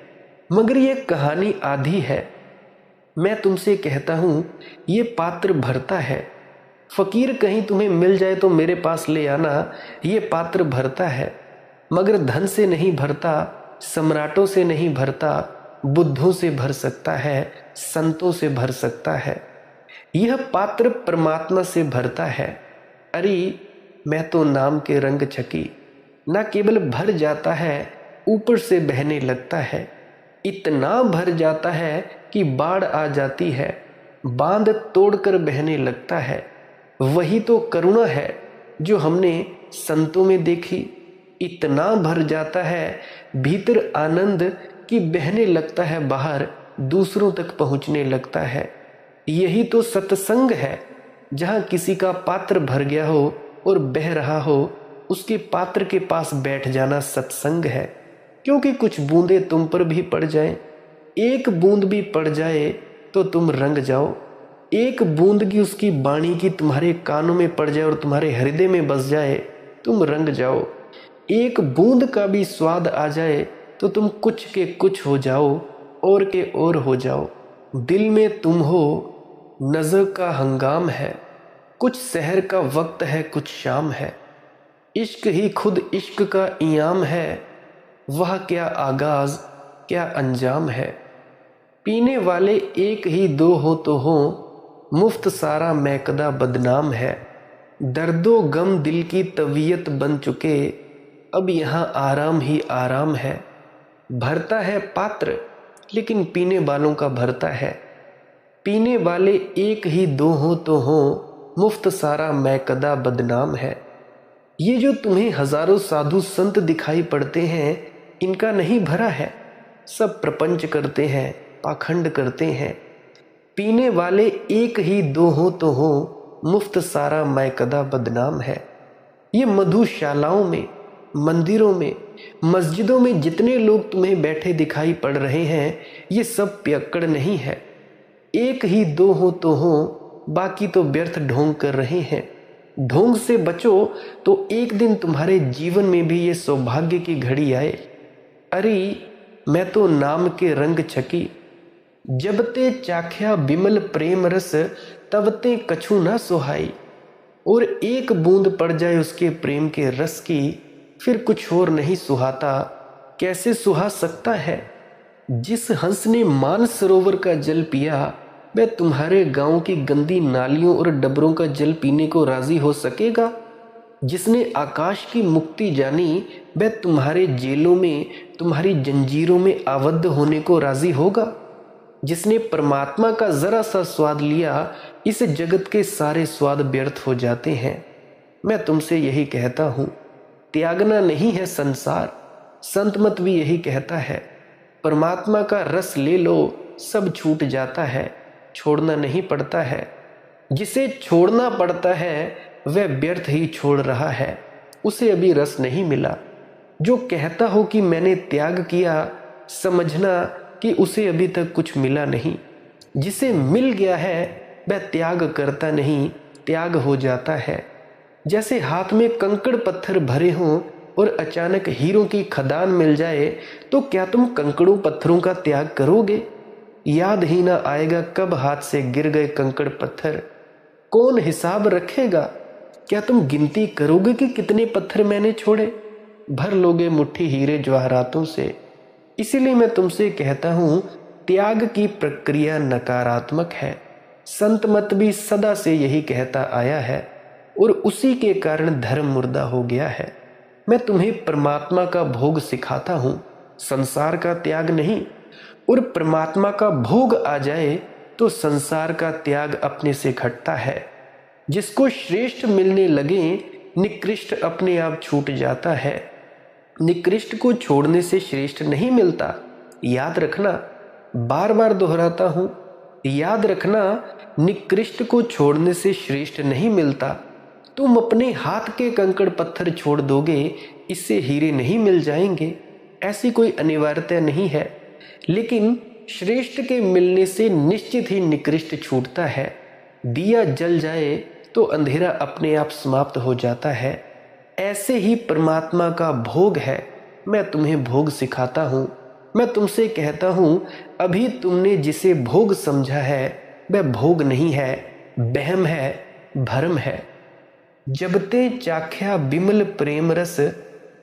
मगर ये कहानी आधी है। मैं तुमसे कहता हूँ, ये पात्र भरता है। फकीर कहीं तुम्हें मिल जाए तो मेरे पास ले आना, ये पात्र भरता है, मगर धन से नहीं भरता, सम्राटों से नहीं भरता, बुद्धों से भर सकता है, संतों से भर सकता है। यह पात्र परमात्मा से भरता है। अरे मैं तो नाम के रंग छकी, न केवल भर जाता है, ऊपर से बहने लगता है। इतना भर जाता है कि बाढ़ आ जाती है, बांध तोड़कर बहने लगता है। वही तो करुणा है जो हमने संतों में देखी। इतना भर जाता है भीतर आनंद कि बहने लगता है बाहर, दूसरों तक पहुंचने लगता है। यही तो सत्संग है, जहां किसी का पात्र भर गया हो और बह रहा हो, उसके पात्र के पास बैठ जाना सत्संग है। क्योंकि कुछ बूंदें तुम पर भी पड़ जाएं, एक बूंद भी पड़ जाए तो तुम रंग जाओ। एक बूंद की उसकी वाणी की तुम्हारे कानों में पड़ जाए और तुम्हारे हृदय में बस जाए, तुम रंग जाओ। एक बूंद का भी स्वाद आ जाए तो तुम कुछ के कुछ हो जाओ और के और हो जाओ। दिल में तुम हो, नजर का हंगाम है, कुछ सहर का वक्त है, कुछ शाम है। इश्क ही खुद इश्क का इयाम है, वह क्या आगाज क्या अंजाम है। पीने वाले एक ही दो हो तो हो, मुफ्त सारा मैकदा बदनाम है। दर्दो गम दिल की तबीयत बन चुके, अब यहाँ आराम ही आराम है। भरता है पात्र लेकिन पीने वालों का भरता है। पीने वाले एक ही दो हो तो हो, मुफ्त सारा मैकदा बदनाम है। ये जो तुम्हें हजारों साधु संत दिखाई पड़ते हैं, इनका नहीं भरा है। सब प्रपंच करते हैं, पाखंड करते हैं। पीने वाले एक ही दो हो तो हो, मुफ्त सारा मैकदा बदनाम है। ये मधुशालाओं में, मंदिरों में, मस्जिदों में जितने लोग तुम्हें बैठे दिखाई पड़ रहे हैं, ये सब पियक्कड़ नहीं है। एक ही दो हो तो हो, बाकी तो व्यर्थ ढोंग कर रहे हैं। ढोंग से बचो तो एक दिन तुम्हारे जीवन में भी ये सौभाग्य की घड़ी आए। अरे मैं तो नाम के रंग छकी, जब ते चाख्या बिमल प्रेम रस, तब ते कछु ना सुहाई। और एक बूंद पड़ जाए उसके प्रेम के रस की, फिर कुछ और नहीं सुहाता। कैसे सुहा सकता है? जिस हंस ने मान सरोवर का जल पिया, वह तुम्हारे गांव की गंदी नालियों और डबरों का जल पीने को राजी हो सकेगा? जिसने आकाश की मुक्ति जानी, वह तुम्हारे जेलों में, तुम्हारी जंजीरों में आबद्ध होने को राजी होगा? जिसने परमात्मा का जरा सा स्वाद लिया, इस जगत के सारे स्वाद व्यर्थ हो जाते हैं। मैं तुमसे यही कहता हूं, त्यागना नहीं है संसार, संत मत भी यही कहता है, परमात्मा का रस ले लो सब छूट जाता है, छोड़ना नहीं पड़ता है। जिसे छोड़ना पड़ता है वह व्यर्थ ही छोड़ रहा है, उसे अभी रस नहीं मिला। जो कहता हो कि मैंने त्याग किया, समझना कि उसे अभी तक कुछ मिला नहीं। जिसे मिल गया है वह त्याग करता नहीं, त्याग हो जाता है। जैसे हाथ में कंकड़ पत्थर भरे हों और अचानक हीरों की खदान मिल जाए, तो क्या तुम कंकड़ों पत्थरों का त्याग करोगे? याद ही ना आएगा कब हाथ से गिर गए कंकड़ पत्थर। कौन हिसाब रखेगा? क्या तुम गिनती करोगे कि कितने पत्थर मैंने छोड़े? भर लोगे मुट्ठी हीरे जवाहरातों से। इसीलिए मैं तुमसे कहता हूं, त्याग की प्रक्रिया नकारात्मक है। संत मत भी सदा से यही कहता आया है और उसी के कारण धर्म मुर्दा हो गया है। मैं तुम्हें परमात्मा का भोग सिखाता हूं, संसार का त्याग नहीं। और परमात्मा का भोग आ जाए तो संसार का त्याग अपने से घटता है। जिसको श्रेष्ठ मिलने लगे, निकृष्ट अपने आप छूट जाता है। निकृष्ट को छोड़ने से श्रेष्ठ नहीं मिलता, याद रखना। बार बार दोहराता हूं, याद रखना, निकृष्ट को छोड़ने से श्रेष्ठ नहीं मिलता। तुम अपने हाथ के कंकड़ पत्थर छोड़ दोगे, इससे हीरे नहीं मिल जाएंगे, ऐसी कोई अनिवार्यता नहीं है। लेकिन श्रेष्ठ के मिलने से निश्चित ही निकृष्ट छूटता है। दिया जल जाए तो अंधेरा अपने आप समाप्त हो जाता है। ऐसे ही परमात्मा का भोग है। मैं तुम्हें भोग सिखाता हूँ। मैं तुमसे कहता हूँ, अभी तुमने जिसे भोग समझा है वह भोग नहीं है, वहम है, भ्रम है। जब ते चाख्या बिमल प्रेम रस,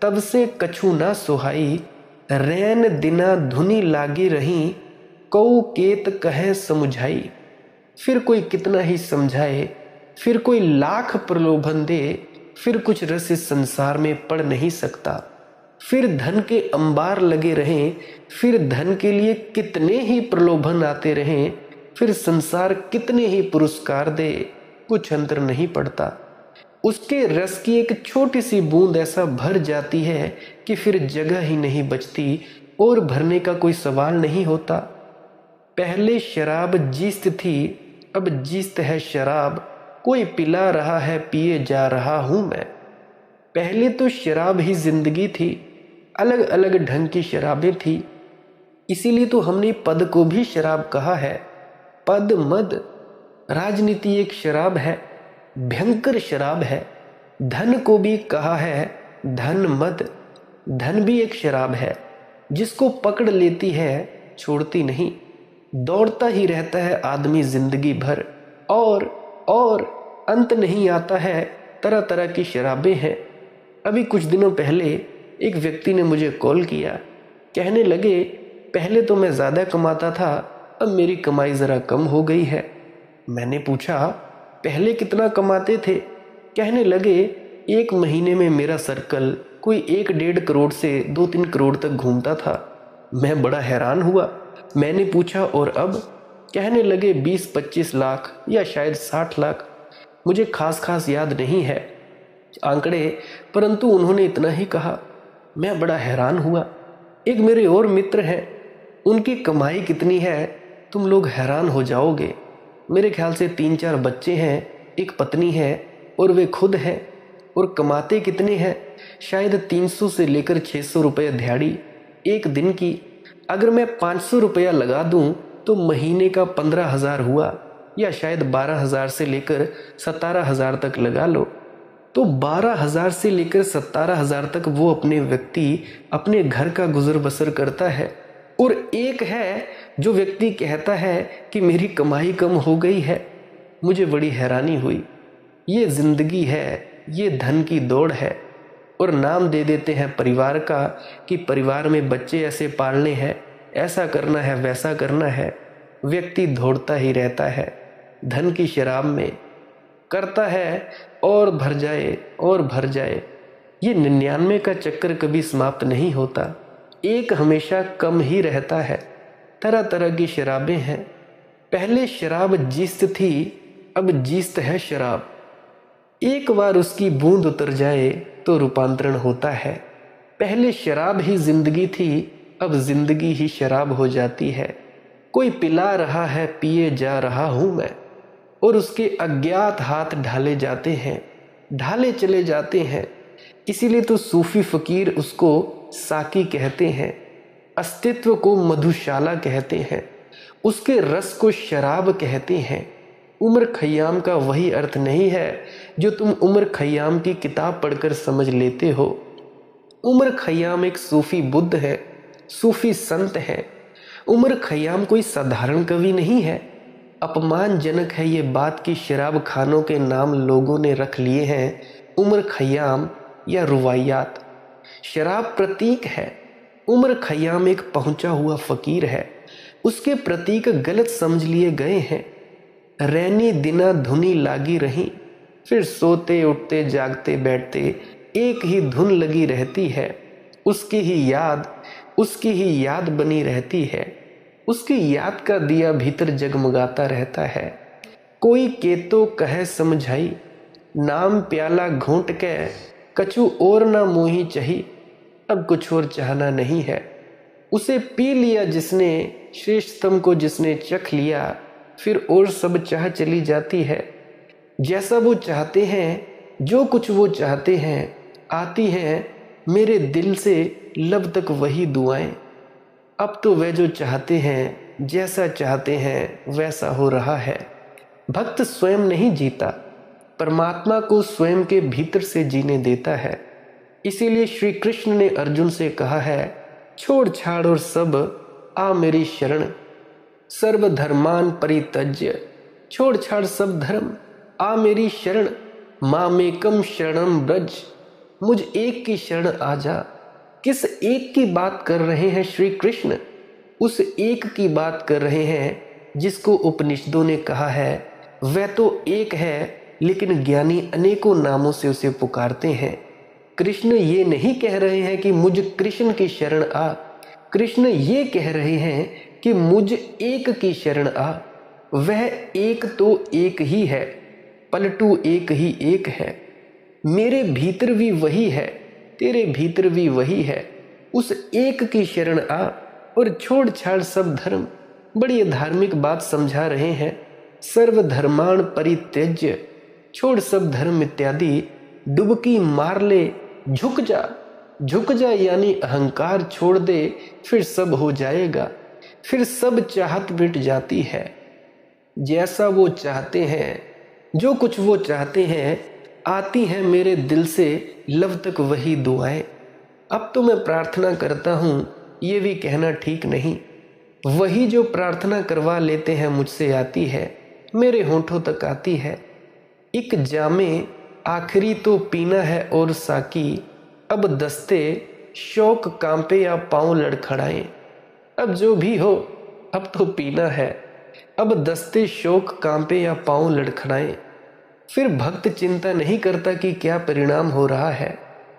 तब से कछु ना सुहाई। रैन दिना धुनी लागी रही, कऊ केत कहे समुझाई। फिर कोई कितना ही समझाए, फिर कोई लाख प्रलोभन दे, फिर कुछ रस इस संसार में पड़ नहीं सकता। फिर धन के अंबार लगे रहें, फिर धन के लिए कितने ही प्रलोभन आते रहें, फिर संसार कितने ही पुरस्कार दे, कुछ अंतर नहीं पड़ता। उसके रस की एक छोटी सी बूंद ऐसा भर जाती है कि फिर जगह ही नहीं बचती और भरने का कोई सवाल नहीं होता। पहले शराब जीस्त थी, अब जीस्त है शराब। कोई पिला रहा है, पिए जा रहा हूं मैं। पहले तो शराब ही जिंदगी थी, अलग अलग ढंग की शराबें थी। इसीलिए तो हमने पद को भी शराब कहा है। पद मद। राजनीति एक शराब है, भयंकर शराब है। धन को भी कहा है धन मद। धन भी एक शराब है, जिसको पकड़ लेती है छोड़ती नहीं। दौड़ता ही रहता है आदमी जिंदगी भर, और अंत नहीं आता है। तरह तरह की शराबें हैं। अभी कुछ दिनों पहले एक व्यक्ति ने मुझे कॉल किया। कहने लगे, पहले तो मैं ज़्यादा कमाता था, अब मेरी कमाई ज़रा कम हो गई है। मैंने पूछा, पहले कितना कमाते थे? कहने लगे, एक महीने में मेरा सर्कल कोई 1-1.5 करोड़ से 2-3 करोड़ तक घूमता था। मैं बड़ा हैरान हुआ। मैंने पूछा, और अब? कहने लगे 20-25 लाख या शायद 60 लाख। मुझे खास याद नहीं है आंकड़े, परंतु उन्होंने इतना ही कहा। मैं बड़ा हैरान हुआ। एक मेरे और मित्र हैं, उनकी कमाई कितनी है तुम लोग हैरान हो जाओगे। मेरे ख्याल से 3-4 बच्चे हैं, एक पत्नी है और वे खुद हैं। और कमाते कितने हैं? शायद 300 से लेकर 600 रुपये दिहाड़ी एक दिन की। अगर मैं 500 रुपया लगा दूं तो महीने का 15,000 हुआ, या शायद 12,000 से लेकर 17,000 तक लगा लो। तो 12,000 से लेकर 17,000 तक वो अपने व्यक्ति अपने घर का गुजर बसर करता है। और एक है जो व्यक्ति कहता है कि मेरी कमाई कम हो गई है। मुझे बड़ी हैरानी हुई। ये जिंदगी है, ये धन की दौड़ है। और नाम दे देते हैं परिवार का कि परिवार में बच्चे ऐसे पालने हैं, ऐसा करना है, वैसा करना है। व्यक्ति दौड़ता ही रहता है धन की शराब में, करता है और भर जाए और भर जाए। ये 99 का चक्कर कभी समाप्त नहीं होता, एक हमेशा कम ही रहता है। तरह तरह की शराबें हैं। पहले शराब जीस्त थी, अब जीस्त है शराब। एक बार उसकी बूंद उतर जाए तो रूपांतरण होता है। पहले शराब ही जिंदगी थी, अब जिंदगी ही शराब हो जाती है। कोई पिला रहा है, पिए जा रहा हूं मैं, और उसके अज्ञात हाथ ढाले जाते हैं, ढाले चले जाते हैं। इसीलिए तो सूफी फकीर उसको साकी कहते हैं, अस्तित्व को मधुशाला कहते हैं, उसके रस को शराब कहते हैं। उमर खयाम का वही अर्थ नहीं है जो तुम उमर खयाम की किताब पढ़कर समझ लेते हो। उमर खयाम एक सूफी बुद्ध है, सूफी संत है। उमर खयाम कोई साधारण कवि नहीं है। अपमानजनक है ये बात कि शराब खानों के नाम लोगों ने रख लिए हैं उमर खयाम या रुवायात। शराब प्रतीक है। उमर खयाम एक पहुंचा हुआ फकीर है, उसके प्रतीक गलत समझ लिए गए हैं। रैनी दिना धुनी लागी रही, फिर सोते उठते जागते बैठते एक ही धुन लगी रहती है। उसकी ही याद बनी रहती है। उसकी याद का दिया भीतर जगमगाता रहता है। कोई केतो कहे समझाई, नाम प्याला घोंट के कछु और ना मोही चही। अब कुछ और चाहना नहीं है। उसे पी लिया जिसने, श्रेष्ठतम को जिसने चख लिया, फिर और सब चाह चली जाती है। जैसा वो चाहते हैं, जो कुछ वो चाहते हैं, आती हैं मेरे दिल से लब तक वही दुआएं। अब तो वे जो चाहते हैं, जैसा चाहते हैं वैसा हो रहा है। भक्त स्वयं नहीं जीता, परमात्मा को स्वयं के भीतर से जीने देता है। इसीलिए श्री कृष्ण ने अर्जुन से कहा है, छोड़ छाड़ और सब आ मेरी शरण, सर्वधर्मान परित्यज्य। छोड़ छाड़ सब धर्म, आ मेरी शरण, मामेकम शरणम ब्रज। मुझ एक की शरण आ जा। किस एक की बात कर रहे हैं श्री कृष्ण? उस एक की बात कर रहे हैं जिसको उपनिषदों ने कहा है वह तो एक है, लेकिन ज्ञानी अनेकों नामों से उसे पुकारते हैं। कृष्ण ये नहीं कह रहे हैं कि मुझ कृष्ण की शरण आ। कृष्ण ये कह रहे हैं कि मुझ एक की शरण आ। वह एक तो एक ही है, पलटू एक ही एक है। मेरे भीतर भी वही है, तेरे भीतर भी वही है। उस एक की शरण आ और छोड़ छाड़ सब धर्म। बड़ी धार्मिक बात समझा रहे हैं। सर्वधर्माण परित्यज्य, छोड़ सब धर्म इत्यादि। डुबकी मार ले, झुक जा। झुक जा यानी अहंकार छोड़ दे, फिर सब हो जाएगा। फिर सब चाहत मिट जाती है। जैसा वो चाहते हैं, जो कुछ वो चाहते हैं, आती हैं मेरे दिल से लब तक वही दुआएं। अब तो मैं प्रार्थना करता हूँ, ये भी कहना ठीक नहीं। वही जो प्रार्थना करवा लेते हैं मुझसे आती है, मेरे होंठों तक आती है। एक जामे आखिरी तो पीना है और साकी, अब दस्ते शौक कांपे या पांव लड़खड़ाएं। अब जो भी हो, अब तो पीना है। अब दस्ते शौक कांपे या पांव लड़खड़ाएं। फिर भक्त चिंता नहीं करता कि क्या परिणाम हो रहा है।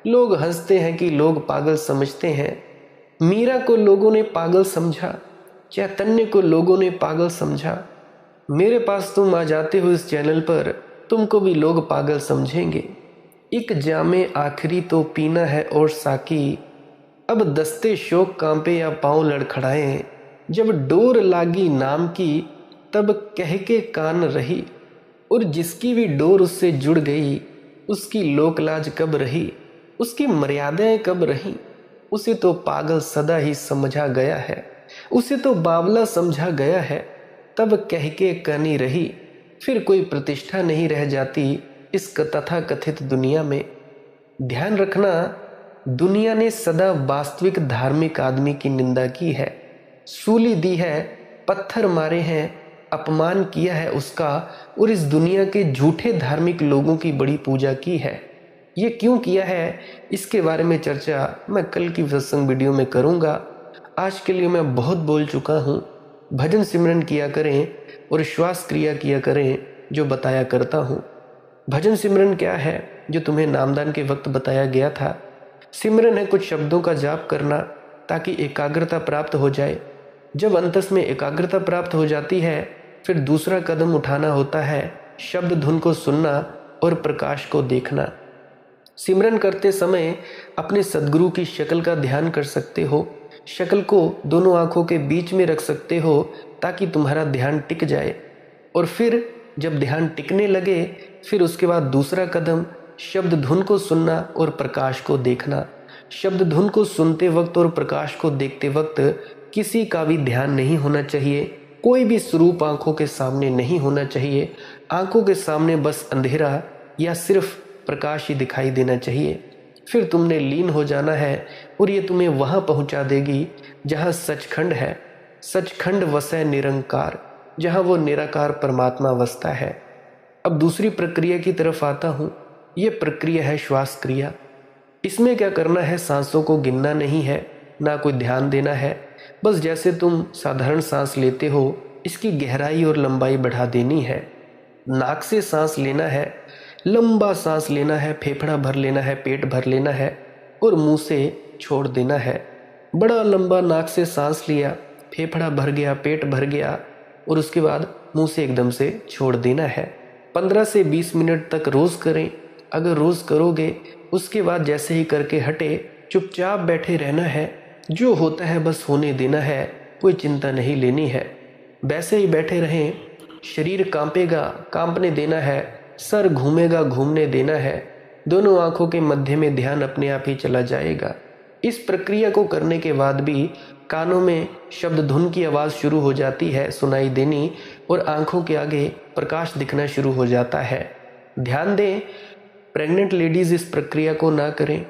लोग हंसते हैं कि लोग पागल समझते हैं। मीरा को लोगों ने पागल समझा, चैतन्य को लोगों ने पागल समझा। मेरे पास तुम आ जाते हो इस चैनल पर, तुमको भी लोग पागल समझेंगे। एक जामे आखिरी तो पीना है और साकी, अब दस्ते शोक कांपे या पांव लड़खड़ाएं। जब डोर लागी नाम की, तब कह के कान रही। और जिसकी भी डोर उससे जुड़ गई, उसकी लोकलाज कब रही, उसकी मर्यादाएं कब रही। उसे तो पागल सदा ही समझा गया है, उसे तो बावला समझा गया है। तब कह के कानी रही, फिर कोई प्रतिष्ठा नहीं रह जाती इस तथाकथित दुनिया में। ध्यान रखना, दुनिया ने सदा वास्तविक धार्मिक आदमी की निंदा की है, सूली दी है, पत्थर मारे हैं, अपमान किया है उसका, और इस दुनिया के झूठे धार्मिक लोगों की बड़ी पूजा की है। ये क्यों किया है, इसके बारे में चर्चा मैं कल की सत्संग वीडियो में करूँगा। आज के लिए मैं बहुत बोल चुका हूँ। भजन सिमरन किया करें और श्वास क्रिया किया करें जो बताया करता हूँ। भजन सिमरन क्या है, जो तुम्हें नामदान के वक्त बताया गया था। सिमरन है कुछ शब्दों का जाप करना ताकि एकाग्रता प्राप्त हो जाए। जब अंतस में एकाग्रता प्राप्त हो जाती है, फिर दूसरा कदम उठाना होता है शब्द धुन को सुनना और प्रकाश को देखना। सिमरन करते समय अपने सद्गुरु की शक्ल का ध्यान कर सकते हो। शक्ल को दोनों आंखों के बीच में रख सकते हो ताकि तुम्हारा ध्यान टिक जाए। और फिर जब ध्यान टिकने लगे, फिर उसके बाद दूसरा कदम शब्द धुन को सुनना और प्रकाश को देखना। शब्द धुन को सुनते वक्त और प्रकाश को देखते वक्त किसी का भी ध्यान नहीं होना चाहिए, कोई भी स्वरूप आंखों के सामने नहीं होना चाहिए। आंखों के सामने बस अंधेरा या सिर्फ प्रकाश ही दिखाई देना चाहिए। फिर तुमने लीन हो जाना है और ये तुम्हें वहां पहुंचा देगी जहां सचखंड है। सचखंड वसै निरंकार, जहां वो निराकार परमात्मा वसता है। अब दूसरी प्रक्रिया की तरफ आता हूं। ये प्रक्रिया है श्वास क्रिया। इसमें क्या करना है, सांसों को गिनना नहीं है, ना कोई ध्यान देना है। बस जैसे तुम साधारण सांस लेते हो, इसकी गहराई और लंबाई बढ़ा देनी है। नाक से सांस लेना है, लंबा सांस लेना है, फेफड़ा भर लेना है, पेट भर लेना है और मुंह से छोड़ देना है। बड़ा लंबा नाक से सांस लिया, फेफड़ा भर गया, पेट भर गया और उसके बाद मुंह से एकदम से छोड़ देना है। 15 से 20 मिनट तक रोज़ करें। अगर रोज़ करोगे, उसके बाद जैसे ही करके हटे, चुपचाप बैठे रहना है। जो होता है बस होने देना है, कोई चिंता नहीं लेनी है। वैसे ही बैठे रहें। शरीर कांपेगा, कांपने देना है। सर घूमेगा, घूमने देना है। दोनों आंखों के मध्य में ध्यान अपने आप ही चला जाएगा। इस प्रक्रिया को करने के बाद भी कानों में शब्द धुन की आवाज़ शुरू हो जाती है सुनाई देनी और आंखों के आगे प्रकाश दिखना शुरू हो जाता है। ध्यान दें, प्रेग्नेंट लेडीज़ इस प्रक्रिया को ना करें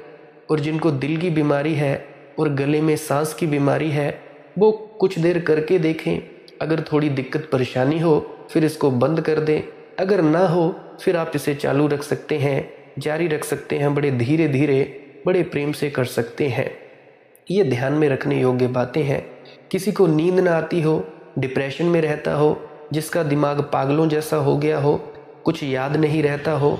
और जिनको दिल की बीमारी है और गले में सांस की बीमारी है, वो कुछ देर करके देखें। अगर थोड़ी दिक्कत परेशानी हो फिर इसको बंद कर दें। अगर ना हो फिर आप इसे चालू रख सकते हैं, जारी रख सकते हैं। बड़े धीरे धीरे, बड़े प्रेम से कर सकते हैं। ये ध्यान में रखने योग्य बातें हैं। किसी को नींद ना आती हो, डिप्रेशन में रहता हो, जिसका दिमाग पागलों जैसा हो गया हो, कुछ याद नहीं रहता हो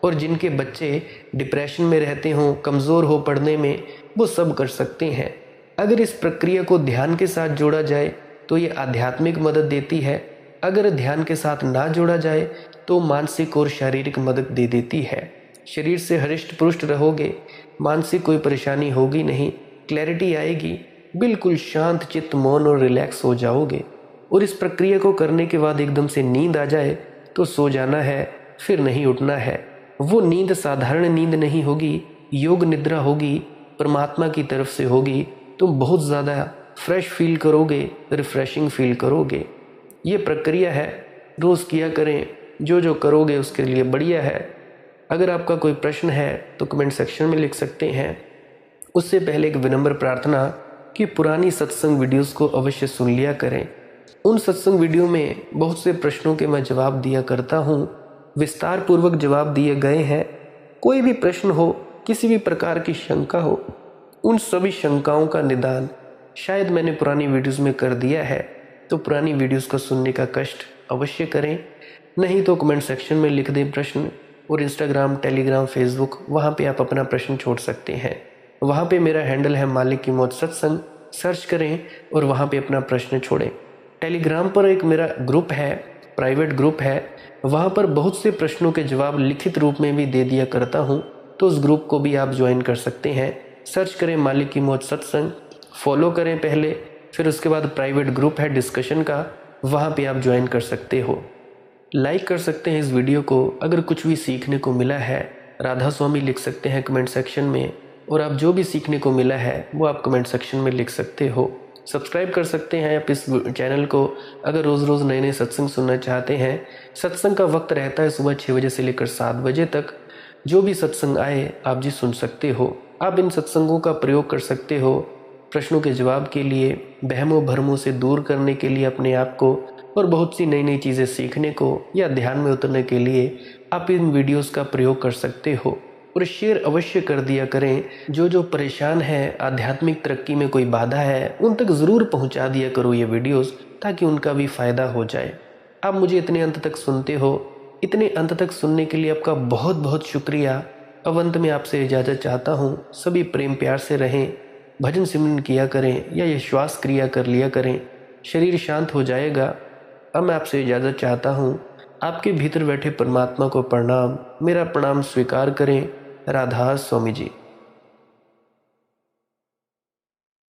और जिनके बच्चे डिप्रेशन में रहते हों, कमज़ोर हो पढ़ने में, वो सब कर सकते हैं। अगर इस प्रक्रिया को ध्यान के साथ जोड़ा जाए तो ये आध्यात्मिक मदद देती है। अगर ध्यान के साथ ना जोड़ा जाए तो मानसिक और शारीरिक मदद दे देती है। शरीर से हृष्ट पुष्ट रहोगे, मानसिक कोई परेशानी होगी नहीं, क्लैरिटी आएगी, बिल्कुल शांत चित्त, मौन और रिलैक्स हो जाओगे। और इस प्रक्रिया को करने के बाद एकदम से नींद आ जाए तो सो जाना है, फिर नहीं उठना है। वो नींद साधारण नींद नहीं होगी, योग निद्रा होगी, परमात्मा की तरफ से होगी। तुम बहुत ज़्यादा फ्रेश फील करोगे, रिफ्रेशिंग फील करोगे। ये प्रक्रिया है, रोज़ किया करें। जो जो करोगे उसके लिए बढ़िया है। अगर आपका कोई प्रश्न है तो कमेंट सेक्शन में लिख सकते हैं। उससे पहले एक विनम्र प्रार्थना कि पुरानी सत्संग वीडियोस को अवश्य सुन लिया करें। उन सत्संग वीडियो में बहुत से प्रश्नों के मैं जवाब दिया करता हूँ, विस्तार पूर्वक जवाब दिए गए हैं। कोई भी प्रश्न हो, किसी भी प्रकार की शंका हो, उन सभी शंकाओं का निदान शायद मैंने पुरानी वीडियोस में कर दिया है। तो पुरानी वीडियोस को सुनने का कष्ट अवश्य करें। नहीं तो कमेंट सेक्शन में लिख दें प्रश्न। और इंस्टाग्राम, टेलीग्राम, फेसबुक, वहाँ पे आप अपना प्रश्न छोड़ सकते हैं। वहाँ पे मेरा हैंडल है मालिक की मौत सत्संग, सर्च करें और वहाँ पे अपना प्रश्न छोड़ें। टेलीग्राम पर एक मेरा ग्रुप है, प्राइवेट ग्रुप है, वहाँ पर बहुत से प्रश्नों के जवाब लिखित रूप में भी दे दिया करता हूँ। तो उस ग्रुप को भी आप ज्वाइन कर सकते हैं। सर्च करें मालिक की मौत सत्संग, फॉलो करें पहले, फिर उसके बाद प्राइवेट ग्रुप है डिस्कशन का, वहाँ पे आप ज्वाइन कर सकते हो। लाइक कर सकते हैं इस वीडियो को अगर कुछ भी सीखने को मिला है। राधा स्वामी लिख सकते हैं कमेंट सेक्शन में, और आप जो भी सीखने को मिला है वो आप कमेंट सेक्शन में लिख सकते हो। सब्सक्राइब कर सकते हैं आप इस चैनल को अगर रोज़ रोज़ नए नए सत्संग सुनना चाहते हैं। सत्संग का वक्त रहता है सुबह 6 बजे से लेकर 7 बजे तक। जो भी सत्संग आए आप जी सुन सकते हो। आप इन सत्संगों का प्रयोग कर सकते हो प्रश्नों के जवाब के लिए, बहमों भरमों से दूर करने के लिए अपने आप को, और बहुत सी नई नई चीज़ें सीखने को या ध्यान में उतरने के लिए आप इन वीडियोस का प्रयोग कर सकते हो। और शेयर अवश्य कर दिया करें। जो जो परेशान है, आध्यात्मिक तरक्की में कोई बाधा है, उन तक ज़रूर पहुंचा दिया करो ये वीडियोस, ताकि उनका भी फ़ायदा हो जाए। आप मुझे इतने अंत तक सुनते हो, इतने अंत तक सुनने के लिए आपका बहुत बहुत शुक्रिया। अब अंत में आपसे इजाज़त चाहता हूँ। सभी प्रेम प्यार से रहें, भजन सिमरन किया करें या ये श्वास क्रिया कर लिया करें, शरीर शांत हो जाएगा। अब मैं आपसे इजाज़त चाहता हूँ। आपके भीतर बैठे परमात्मा को प्रणाम, मेरा प्रणाम स्वीकार करें। राधास स्वामी जी।